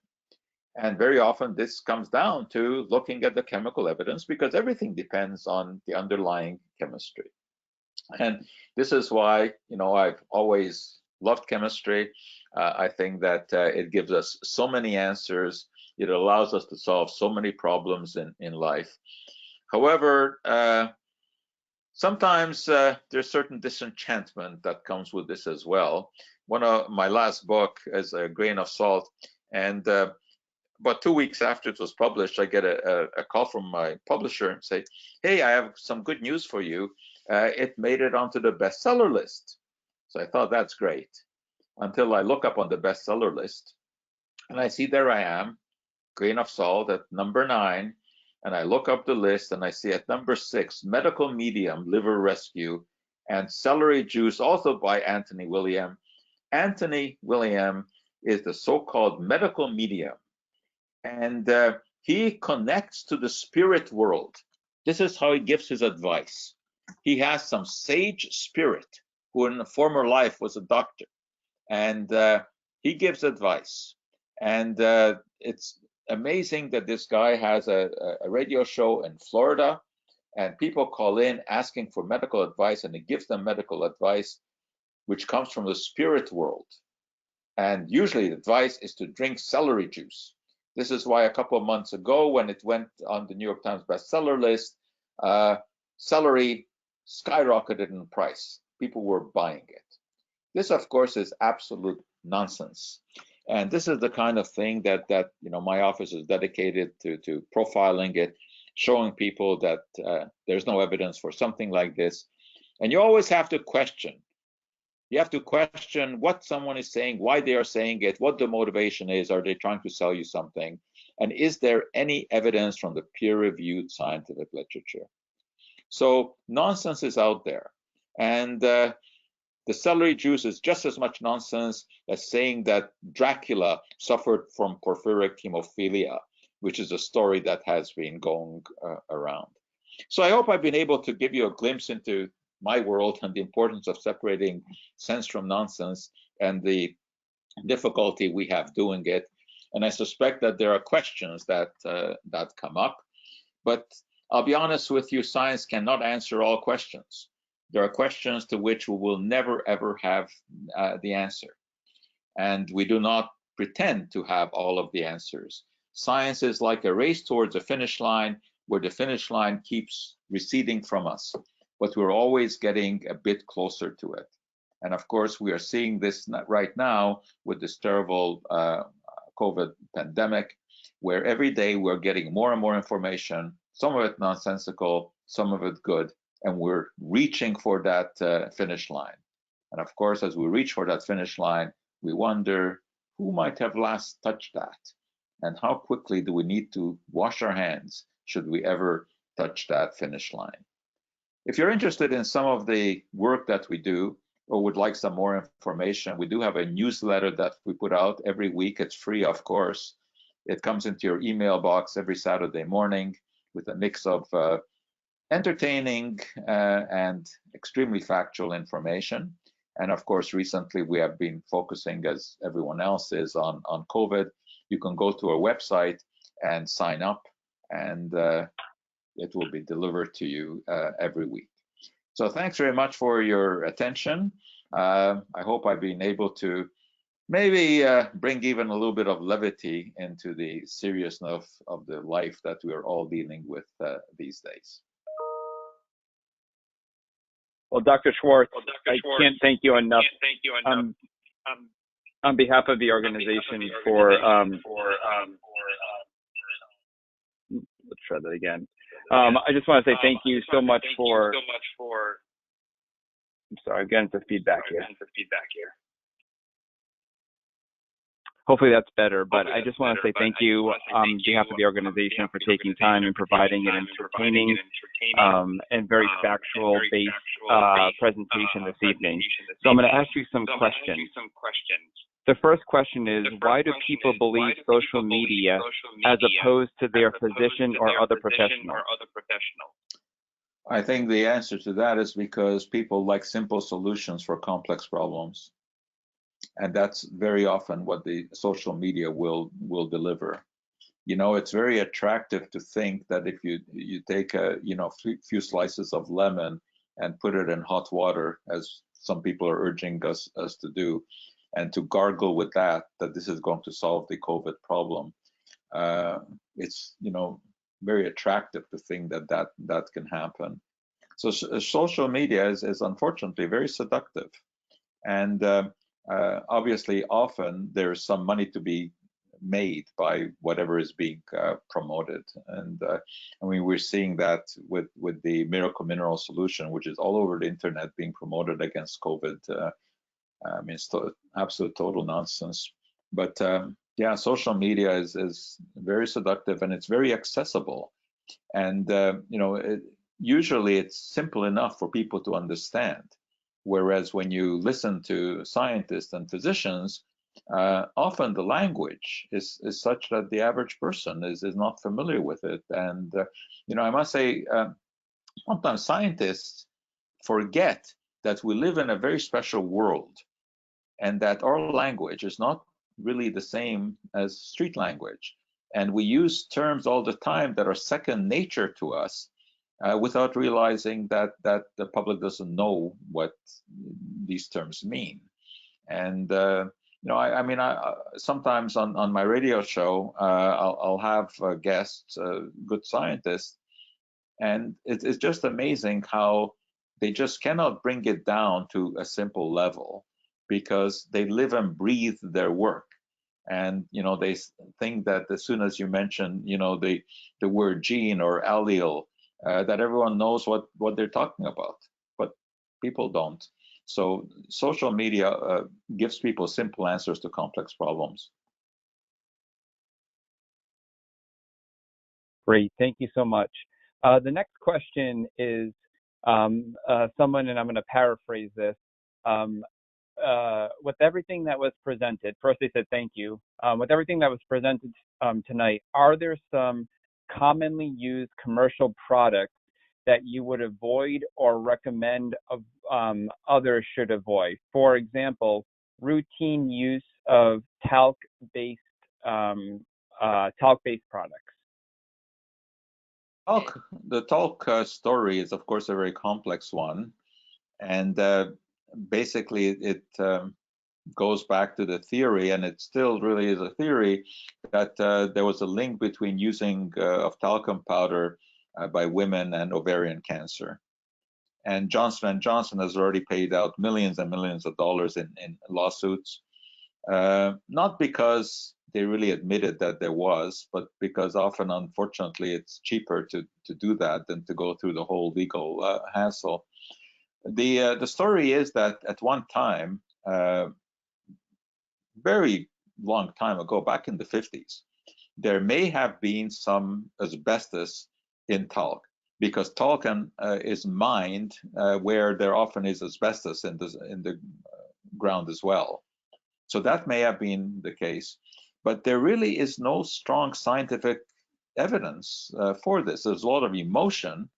And very often this comes down to looking at the chemical evidence because everything depends on the underlying chemistry. And this is why, I've always loved chemistry. I think that it gives us so many answers. It allows us to solve so many problems in life. However, sometimes there's certain disenchantment that comes with this as well. One of my last book is A Grain of Salt, and about 2 weeks after it was published, I get a call from my publisher and say, "Hey, I have some good news for you. It made it onto the bestseller list." So I thought that's great, until I look up on the bestseller list, and I see there I am, Grain of Salt at number 9, and I look up the list and I see at number 6, Medical Medium Liver Rescue, and Celery Juice, also by Anthony William. Anthony William is the so-called medical medium, and he connects to the spirit world. This is how he gives his advice. He has some sage spirit who in a former life was a doctor, and he gives advice. And it's amazing that this guy has a radio show in Florida, and people call in asking for medical advice, and he gives them medical advice which comes from the spirit world. And usually the advice is to drink celery juice. This is why a couple of months ago, when it went on the New York Times bestseller list, celery skyrocketed in price. People were buying it. This, of course, is absolute nonsense. And this is the kind of thing that my office is dedicated to profiling it, showing people that there's no evidence for something like this. And you always have to question. You have to question what someone is saying, why they are saying it, what the motivation is. Are they trying to sell you something? And is there any evidence from the peer-reviewed scientific literature? So nonsense is out there. And the celery juice is just as much nonsense as saying that Dracula suffered from porphyric hemophilia, which is a story that has been going around. So I hope I've been able to give you a glimpse into my world and the importance of separating sense from nonsense and the difficulty we have doing it. And I suspect that there are questions that come up, but I'll be honest with you, science cannot answer all questions. There are questions to which we will never ever have the answer, and we do not pretend to have all of the answers. Science is like a race towards a finish line where the finish line keeps receding from us, but we're always getting a bit closer to it. And of course, we are seeing this right now with this terrible COVID pandemic, where every day we're getting more and more information, some of it nonsensical, some of it good, and we're reaching for that finish line. And of course, as we reach for that finish line, we wonder who might have last touched that, and how quickly do we need to wash our hands should we ever touch that finish line. If you're interested in some of the work that we do, or would like some more information, we do have a newsletter that we put out every week. It's free, of course. It comes into your email box every Saturday morning with a mix of entertaining and extremely factual information. And of course, recently we have been focusing, as everyone else is, on COVID. You can go to our website and sign up, and it will be delivered to you every week. So thanks very much for your attention. I hope I've been able to maybe bring even a little bit of levity into the seriousness of the life that we are all dealing with these days. Well, Dr. Schwarcz, I can't thank you enough on behalf of the organization for, let's try that again. I just want to say thank you so much for, I'm sorry, I'm getting some feedback here. Hopefully that's better, but I just want to say thank you on behalf of the organization for taking time and providing an entertaining and very factual-based presentation this evening. So I'm going to ask you some questions. The first question is, why do people believe social media as opposed to their physician or other professional? I think the answer to that is because people like simple solutions for complex problems. And that's very often what the social media will deliver. You know, it's very attractive to think that if you take a few slices of lemon and put it in hot water, as some people are urging us to do, and to gargle with that this is going to solve the COVID problem. It's very attractive to think that can happen. So social media is unfortunately very seductive, and obviously often there's some money to be made by whatever is being promoted, and I mean, we're seeing that with the miracle mineral solution, which is all over the internet being promoted against COVID. I mean, it's absolute total nonsense. But yeah, social media is very seductive, and it's very accessible, and usually it's simple enough for people to understand. Whereas when you listen to scientists and physicians, often the language is such that the average person is not familiar with it. And I must say, sometimes scientists forget that we live in a very special world, and that our language is not really the same as street language. And we use terms all the time that are second nature to us, without realizing that the public doesn't know what these terms mean. And I mean, sometimes on my radio show, I'll have guests, good scientists, and it's just amazing how they just cannot bring it down to a simple level, because they live and breathe their work. And they think that as soon as you mention the word gene or allele, that everyone knows what they're talking about, but people don't. So social media gives people simple answers to complex problems. Great, thank you so much. The next question is someone, and I'm going to paraphrase this. With everything that was presented, first they said thank you. With everything that was presented tonight, are there some commonly used commercial products that you would avoid or recommend others should avoid? For example, routine use of talc-based products. The talc story is, of course, a very complex one, and basically it goes back to the theory, and it still really is a theory, that there was a link between using of talcum powder by women and ovarian cancer. And Johnson & Johnson has already paid out millions and millions of dollars in lawsuits, not because they really admitted that there was, but because often, unfortunately, it's cheaper to do that than to go through the whole legal hassle. The story is that at one time, very long time ago, back in the 50s, there may have been some asbestos in talc, because talc is mined where there often is asbestos in the ground as well. So that may have been the case, but there really is no strong scientific evidence for this. There's a lot of emotion,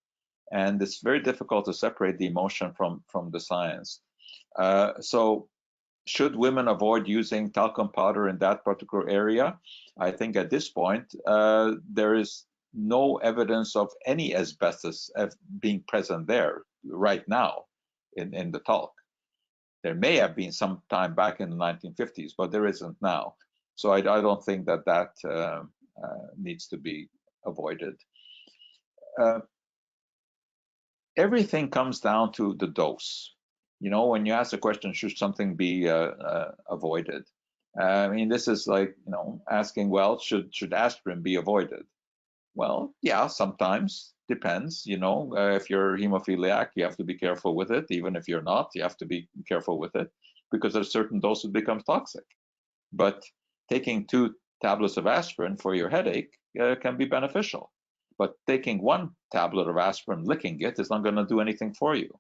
and it's very difficult to separate the emotion from the science. So should women avoid using talcum powder in that particular area? I think at this point, there is no evidence of any asbestos being present there right now in the talc. There may have been some time back in the 1950s, but there isn't now. So I don't think that needs to be avoided. Everything comes down to the dose. When you ask the question, should something be avoided? I mean, this is like, asking, well, should aspirin be avoided? Well, yeah, sometimes, depends. If you're hemophiliac, you have to be careful with it. Even if you're not, you have to be careful with it, because at a certain dose it becomes toxic. But taking 2 tablets of aspirin for your headache can be beneficial. But taking 1 tablet of aspirin, licking it, is not going to do anything for you.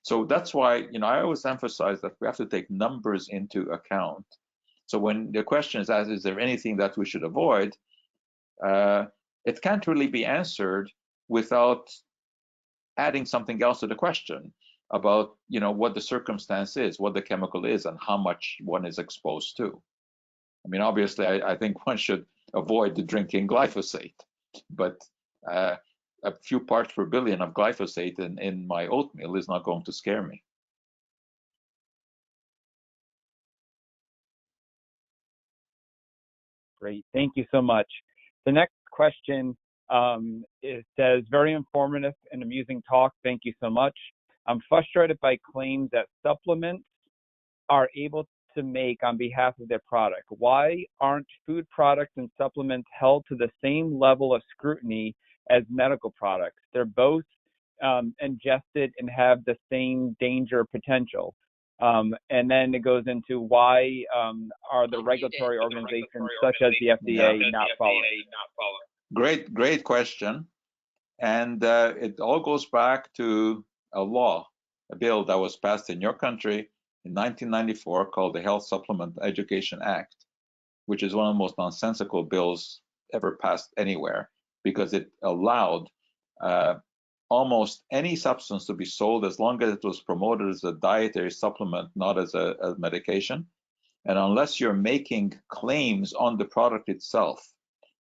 So that's why, I always emphasize that we have to take numbers into account. So when the question is asked, is there anything that we should avoid? It can't really be answered without adding something else to the question about, what the circumstance is, what the chemical is, and how much one is exposed to. I mean, obviously, I think one should avoid drinking glyphosate, but a few parts per billion of glyphosate in my oatmeal is not going to scare me. Great, thank you so much. The next question it says, very informative and amusing talk. Thank you so much. I'm frustrated by claims that supplements are able to make on behalf of their product. Why aren't food products and supplements held to the same level of scrutiny as medical products? They're both ingested and have the same danger potential. And then it goes into why are the regulatory organizations such as the FDA not following? Great question. And it all goes back to a bill that was passed in your country in 1994 called the Health Supplement Education Act, which is one of the most nonsensical bills ever passed anywhere, because it allowed almost any substance to be sold as long as it was promoted as a dietary supplement, not as a medication. And unless you're making claims on the product itself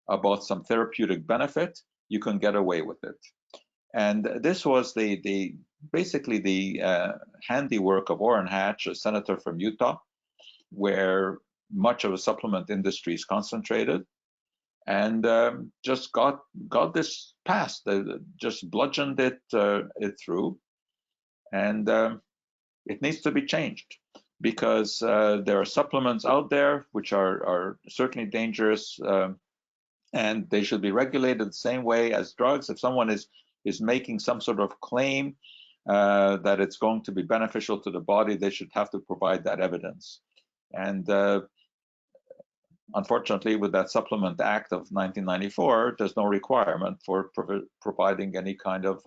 about some therapeutic benefit, you can get away with it. And this was basically the handiwork of Orrin Hatch, a senator from Utah, where much of the supplement industry is concentrated, and just got this passed. They just bludgeoned it through, and it needs to be changed, because there are supplements out there which are certainly dangerous, and they should be regulated the same way as drugs. If someone is making some sort of claim that it's going to be beneficial to the body, they should have to provide that evidence. And unfortunately, with that Supplement Act of 1994, there's no requirement for providing any kind of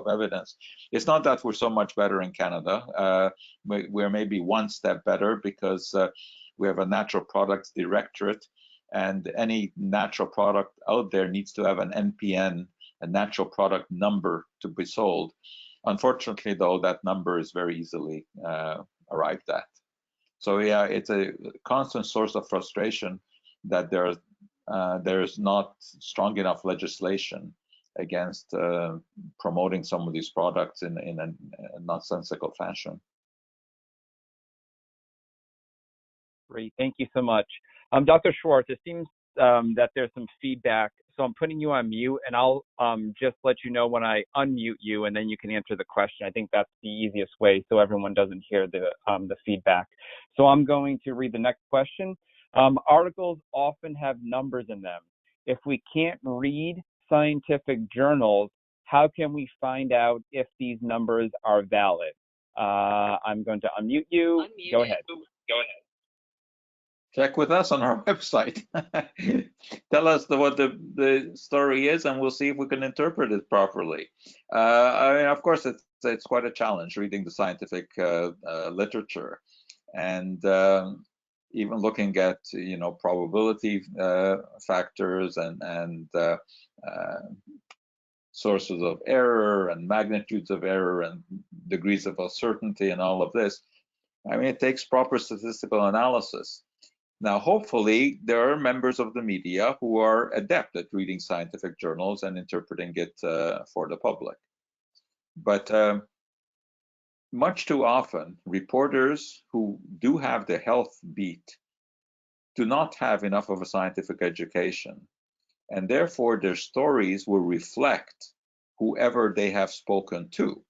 evidence. It's not that we're so much better in Canada. We're maybe one step better because we have a natural products directorate, and any natural product out there needs to have an NPN, a natural product number, to be sold. Unfortunately, though, that number is very easily arrived at. So yeah, it's a constant source of frustration that there's not strong enough legislation against promoting some of these products in a nonsensical fashion. Great, thank you so much. Dr. Schwarcz, it seems that there's some feedback, so I'm putting you on mute, and I'll just let you know when I unmute you, and then you can answer the question. I think that's the easiest way so everyone doesn't hear the feedback. So I'm going to read the next question. Articles often have numbers in them. If we can't read scientific journals, how can we find out if these numbers are valid? I'm going to unmute you. Go ahead. Check with us on our website. Tell us what the story is, and we'll see if we can interpret it properly. I mean, of course, it's quite a challenge reading the scientific literature, and even looking at probability factors and sources of error and magnitudes of error and degrees of uncertainty and all of this. I mean, it takes proper statistical analysis. Now, hopefully, there are members of the media who are adept at reading scientific journals and interpreting it for the public. But much too often, reporters who do have the health beat do not have enough of a scientific education, and therefore their stories will reflect whoever they have spoken to.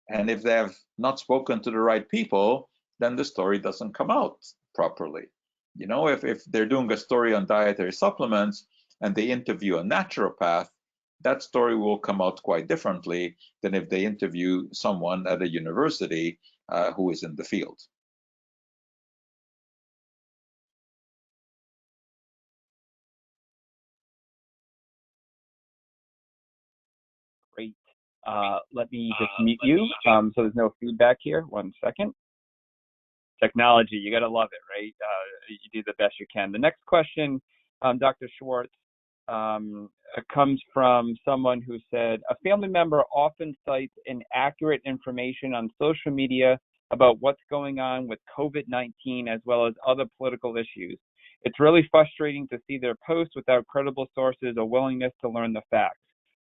And if they have not spoken to the right people, then the story doesn't come out properly. If they're doing a story on dietary supplements and they interview a naturopath, that story will come out quite differently than if they interview someone at a university who is in the field. Great. Let me just mute you so there's no feedback here. 1 second. Technology, you got to love it, right? You do the best you can. The next question, Dr. Schwarcz, comes from someone who said, a family member often cites inaccurate information on social media about what's going on with COVID-19 as well as other political issues. It's really frustrating to see their posts without credible sources or willingness to learn the facts.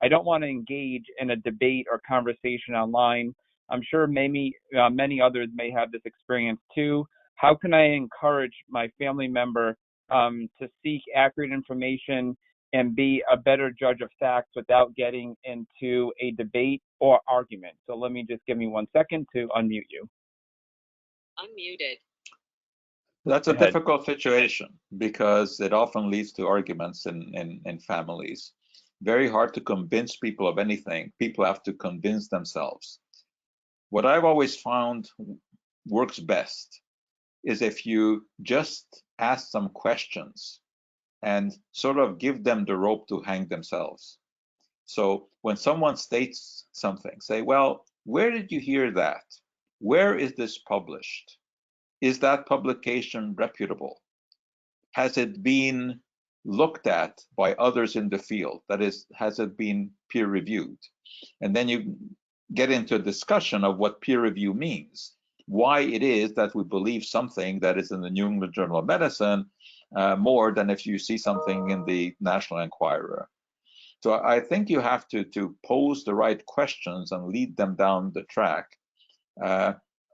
I don't want to engage in a debate or conversation online. I'm sure many others may have this experience too. How can I encourage my family member to seek accurate information and be a better judge of facts without getting into a debate or argument? So let me just give me 1 second to unmute you. Unmuted. That's Go a ahead. difficult situation because it often leads to arguments in families. Very hard to convince people of anything. People have to convince themselves. What I've always found works best is if you just ask some questions and sort of give them the rope to hang themselves. So when someone states something, say, well, where did you hear that? Where is this published? Is that publication reputable? Has it been looked at by others in the field? That is, has it been peer reviewed? And then you get into a discussion of what peer review means, why it is that we believe something that is in the New England Journal of Medicine more than if you see something in the National Enquirer. So I think you have to pose the right questions and lead them down the track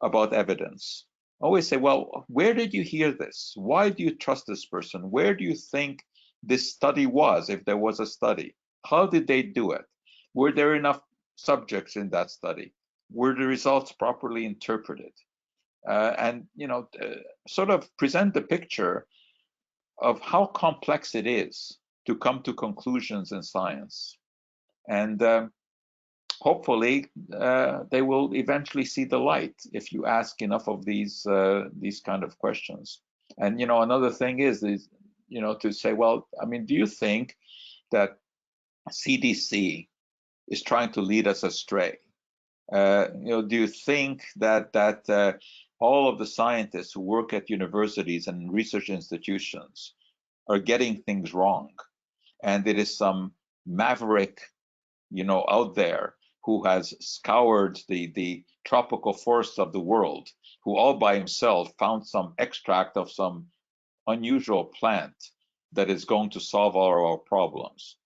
about evidence. Always say, well, where did you hear this? Why do you trust this person? Where do you think this study was, if there was a study? How did they do it? Were there enough subjects in that study? Were the results properly interpreted? And sort of present the picture of how complex it is to come to conclusions in science. And hopefully they will eventually see the light if you ask enough of these kind of questions. And another thing is to say, well, I mean, do you think that CDC is trying to lead us astray? Do you think that all of the scientists who work at universities and research institutions are getting things wrong, and it is some maverick out there who has scoured the tropical forests of the world, who all by himself found some extract of some unusual plant that is going to solve all our problems,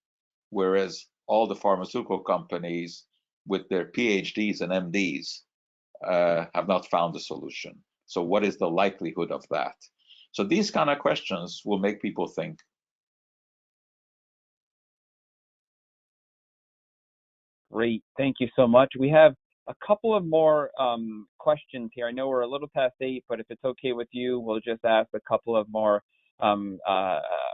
whereas all the pharmaceutical companies with their PhDs and MDs have not found a solution. So what is the likelihood of that? So these kind of questions will make people think. Great, thank you so much. We have a couple of more questions here. I know we're a little past 8, but if it's okay with you, we'll just ask a couple of more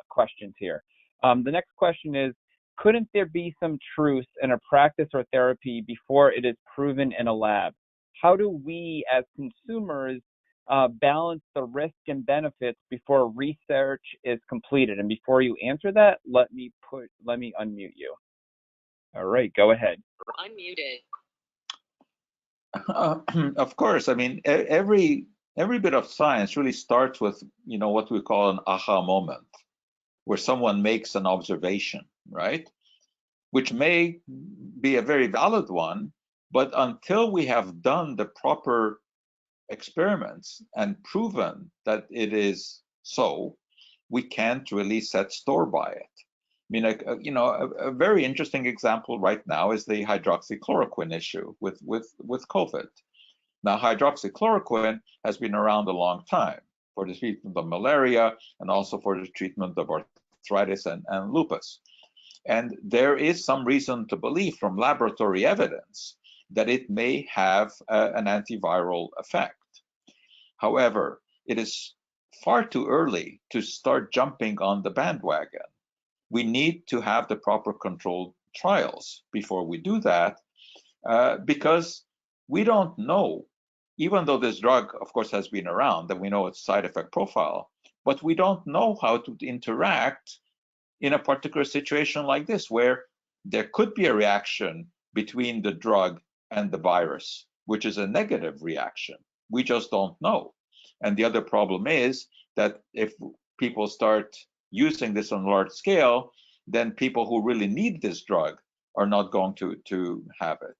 questions here. The next question is, couldn't there be some truth in a practice or therapy before it is proven in a lab? How do we as consumers balance the risk and benefits before research is completed? And before you answer that, let me unmute you. All right, go ahead. Unmuted. Of course, I mean, every bit of science really starts with what we call an aha moment, where someone makes an observation, right? Which may be a very valid one, but until we have done the proper experiments and proven that it is so, we can't really set store by it. I mean, a very interesting example right now is the hydroxychloroquine issue with COVID. Now, hydroxychloroquine has been around a long time for the treatment of malaria and also for the treatment of arthritis and lupus. And there is some reason to believe from laboratory evidence that it may have an antiviral effect. However, it is far too early to start jumping on the bandwagon. We need to have the proper controlled trials before we do that, because we don't know, even though this drug, of course, has been around, that we know its side effect profile, but we don't know how to interact in a particular situation like this, where there could be a reaction between the drug and the virus, which is a negative reaction. We just don't know. And the other problem is that if people start using this on a large scale, then people who really need this drug are not going to have it.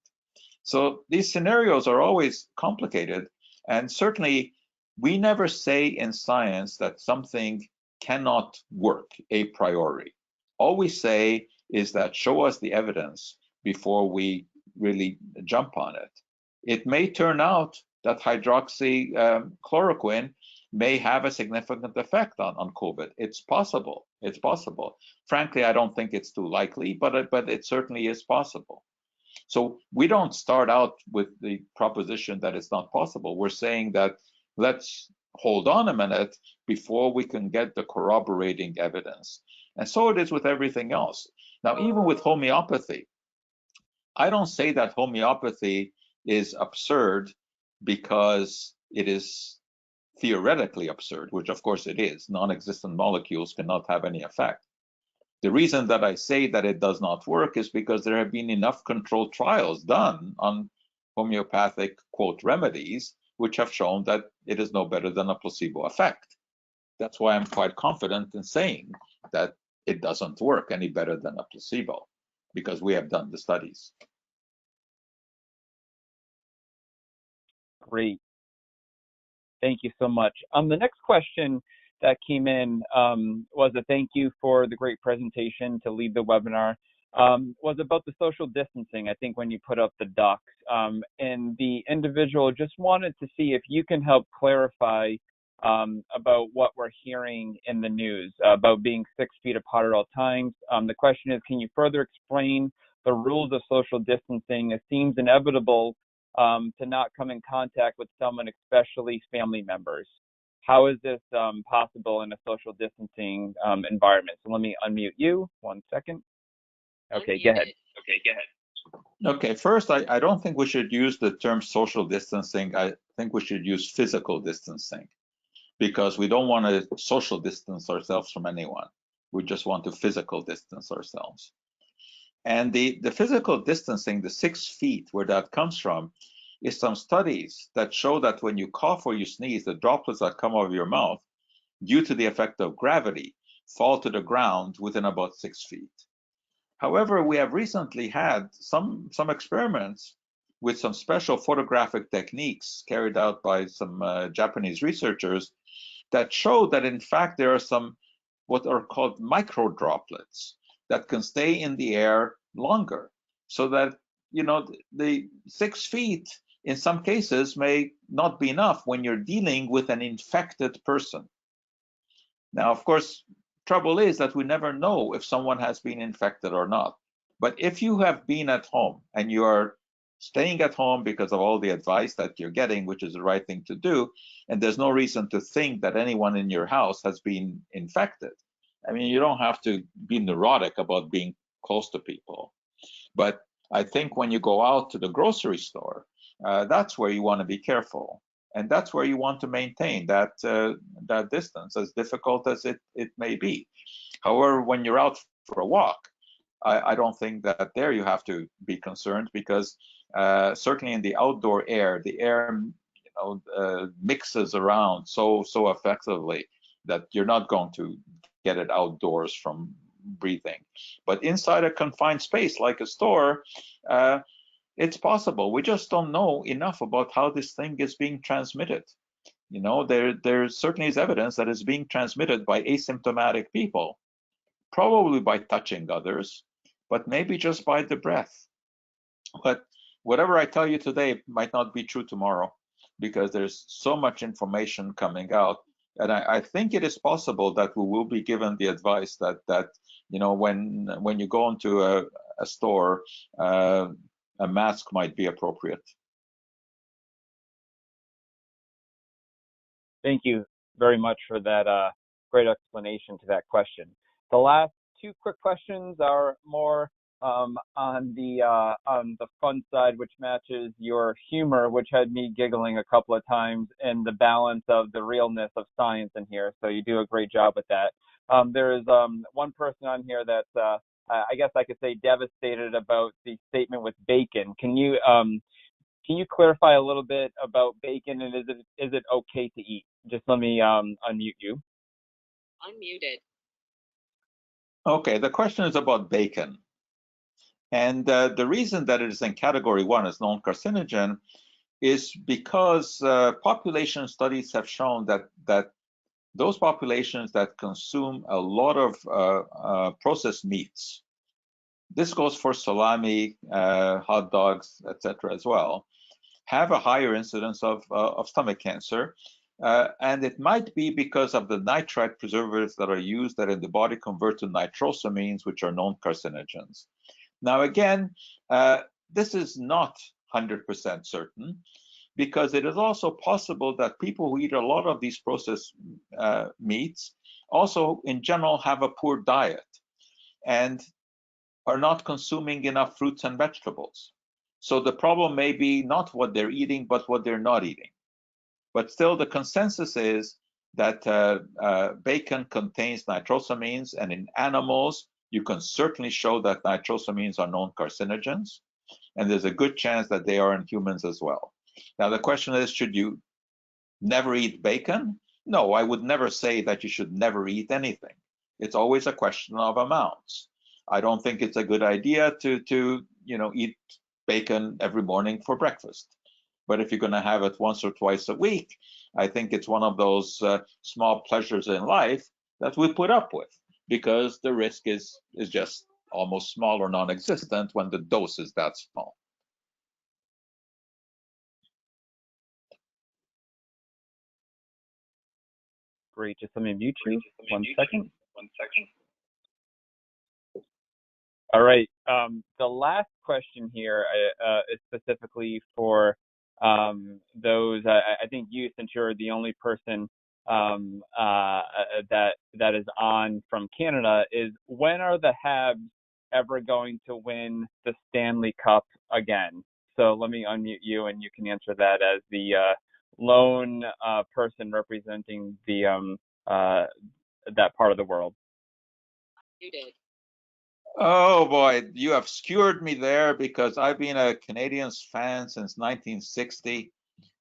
So these scenarios are always complicated. And certainly, we never say in science that something cannot work a priori. All we say is that show us the evidence before we really jump on it. It may turn out that hydroxychloroquine may have a significant effect on COVID. It's possible. It's possible. Frankly, I don't think it's too likely, but it certainly is possible. So we don't start out with the proposition that it's not possible. We're saying that let's hold on a minute before we can get the corroborating evidence. And so it is with everything else. Now, even with homeopathy, I don't say that homeopathy is absurd because it is theoretically absurd, which of course it is. Non-existent molecules cannot have any effect. The reason that I say that it does not work is because there have been enough controlled trials done on homeopathic, quote, remedies, which have shown that it is no better than a placebo effect. That's why I'm quite confident in saying that it doesn't work any better than a placebo, because we have done the studies. Great. Thank you so much. The next question that came in was a thank you for the great presentation to lead the webinar. Was about the social distancing, I think, when you put up the docs. And the individual just wanted to see if you can help clarify about what we're hearing in the news about being 6 feet apart at all times. The question is, can you further explain the rules of social distancing? It seems inevitable to not come in contact with someone, especially family members. How is this possible in a social distancing environment? So let me unmute you. 1 second. Okay, go ahead. Okay, first, I don't think we should use the term social distancing. I think we should use physical distancing, because we don't want to social distance ourselves from anyone. We just want to physical distance ourselves. And the physical distancing, the 6 feet, where that comes from, is some studies that show that when you cough or you sneeze, the droplets that come out of your mouth, due to the effect of gravity, fall to the ground within about 6 feet. However, we have recently had some experiments with some special photographic techniques carried out by some Japanese researchers that show that, in fact, there are some what are called micro droplets that can stay in the air longer, so that, you know, the 6 feet in some cases may not be enough when you're dealing with an infected person. Now, of course, trouble is that we never know if someone has been infected or not. But if you have been at home and you are staying at home because of all the advice that you're getting, which is the right thing to do, and there's no reason to think that anyone in your house has been infected. I mean, you don't have to be neurotic about being close to people. But I think when you go out to the grocery store, that's where you want to be careful. And that's where you want to maintain that distance, as difficult as it may be. However, when you're out for a walk, I don't think that there you have to be concerned, because certainly in the outdoor air, the air mixes around so effectively that you're not going to get it outdoors from breathing. But inside a confined space like a store, it's possible. We just don't know enough about how this thing is being transmitted. You know, there certainly is evidence that it's being transmitted by asymptomatic people, probably by touching others, but maybe just by the breath. But whatever I tell you today might not be true tomorrow, because there's so much information coming out. And I think it is possible that we will be given the advice that you know, when you go into a store, a mask might be appropriate. Thank you very much for that great explanation to that question. The last 2 quick questions are more on the fun side, which matches your humor, which had me giggling a couple of times, and the balance of the realness of science in here. So you do a great job with that. There is one person on here that's, I guess I could say, devastated about the statement with bacon. Can you clarify a little bit about bacon, and is it okay to eat? Just let me unmute you. Unmuted. Okay, the question is about bacon. And the reason that it is in category 1 as known carcinogen is because population studies have shown that those populations that consume a lot of processed meats this goes for salami, hot dogs, etc. as well, have a higher incidence of stomach cancer. And it might be because of the nitrite preservatives that are used that in the body convert to nitrosamines, which are known carcinogens. Now, again, this is not 100% certain, because it is also possible that people who eat a lot of these processed meats also, in general, have a poor diet and are not consuming enough fruits and vegetables. So the problem may be not what they're eating, but what they're not eating. But still, the consensus is that bacon contains nitrosamines, and in animals, you can certainly show that nitrosamines are known carcinogens, and there's a good chance that they are in humans as well. Now, the question is, should you never eat bacon? No, I would never say that you should never eat anything. It's always a question of amounts. I don't think it's a good idea to eat bacon every morning for breakfast. But if you're going to have it once or twice a week, I think it's one of those small pleasures in life that we put up with, because the risk is just almost small or non-existent when the dose is that small. Great. Just let me mute you. 1 second. All right. The last question here is specifically for those. I think you, since you're the only person that is on from Canada, is when are the Habs ever going to win the Stanley Cup again? So let me unmute you, and you can answer that as the lone person representing the that part of the world. Muted. Oh boy, you have skewered me there, because I've been a Canadiens fan since 1960.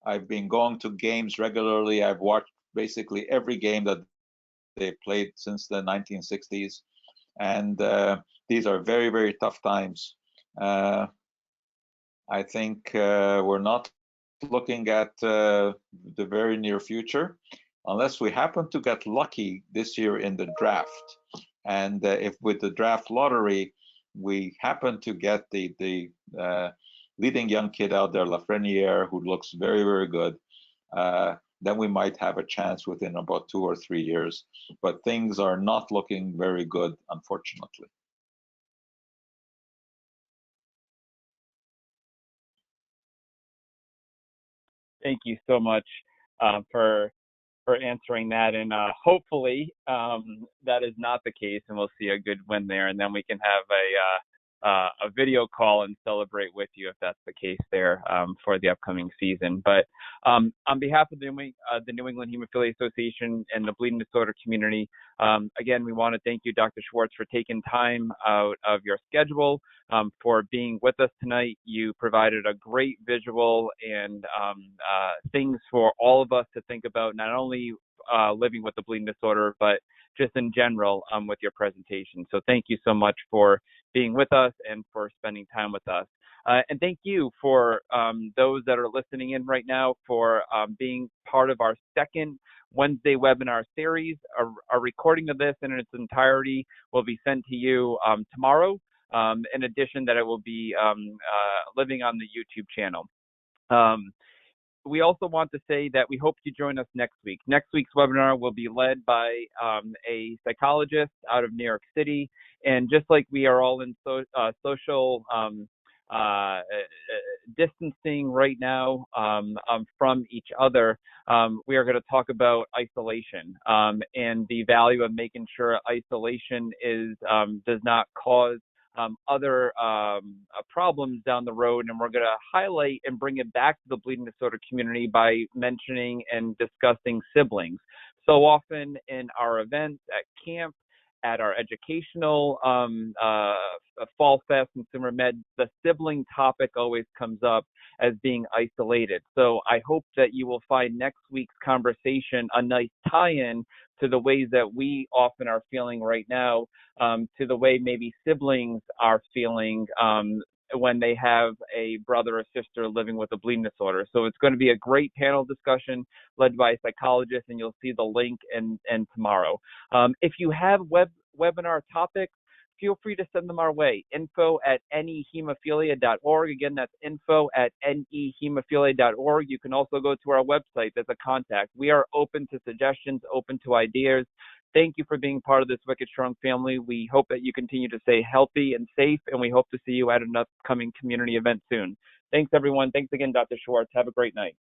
I've been going to games regularly. I've watched basically every game that they played since the 1960s. And these are very, very tough times. I think we're not looking at the very near future, unless we happen to get lucky this year in the draft. And if with the draft lottery, we happen to get the leading young kid out there, Lafreniere, who looks very, very good, then we might have a chance within about 2 or 3 years. But things are not looking very good, unfortunately. Thank you so much for answering that, and hopefully that is not the case, and we'll see a good win there, and then we can have a video call and celebrate with you if that's the case there for the upcoming season. But on behalf of the New England Hemophilia Association and the bleeding disorder community, again, we want to thank you, Dr. Schwarcz, for taking time out of your schedule for being with us tonight. You provided a great visual and things for all of us to think about, not only living with the bleeding disorder, but just in general with your presentation. So thank you so much for being with us and for spending time with us. And thank you for those that are listening in right now for being part of our second Wednesday webinar series. A recording of this in its entirety will be sent to you tomorrow. In addition, that it will be living on the YouTube channel. We also want to say that we hope you join us next week. Next week's webinar will be led by a psychologist out of New York City. And just like we are all in social distancing right now from each other, we are going to talk about isolation and the value of making sure isolation does not cause other problems down the road. And we're going to highlight and bring it back to the bleeding disorder community by mentioning and discussing siblings. So often in our events at camp, at our educational Fall Fest, Consumer Med, the sibling topic always comes up as being isolated. So I hope that you will find next week's conversation a nice tie-in to the ways that we often are feeling right now, to the way maybe siblings are feeling when they have a brother or sister living with a bleeding disorder. So it's going to be a great panel discussion led by a psychologist, and you'll see the link and tomorrow. If you have webinar topics, feel free to send them our way. info@nehemophilia.org. Again, that's info@nehemophilia.org. You can also go to our website. There's a contact. We are open to suggestions, open to ideas. Thank you for being part of this Wicked Strong family. We hope that you continue to stay healthy and safe, and we hope to see you at an upcoming community event soon. Thanks, everyone. Thanks again, Dr. Schwarcz. Have a great night.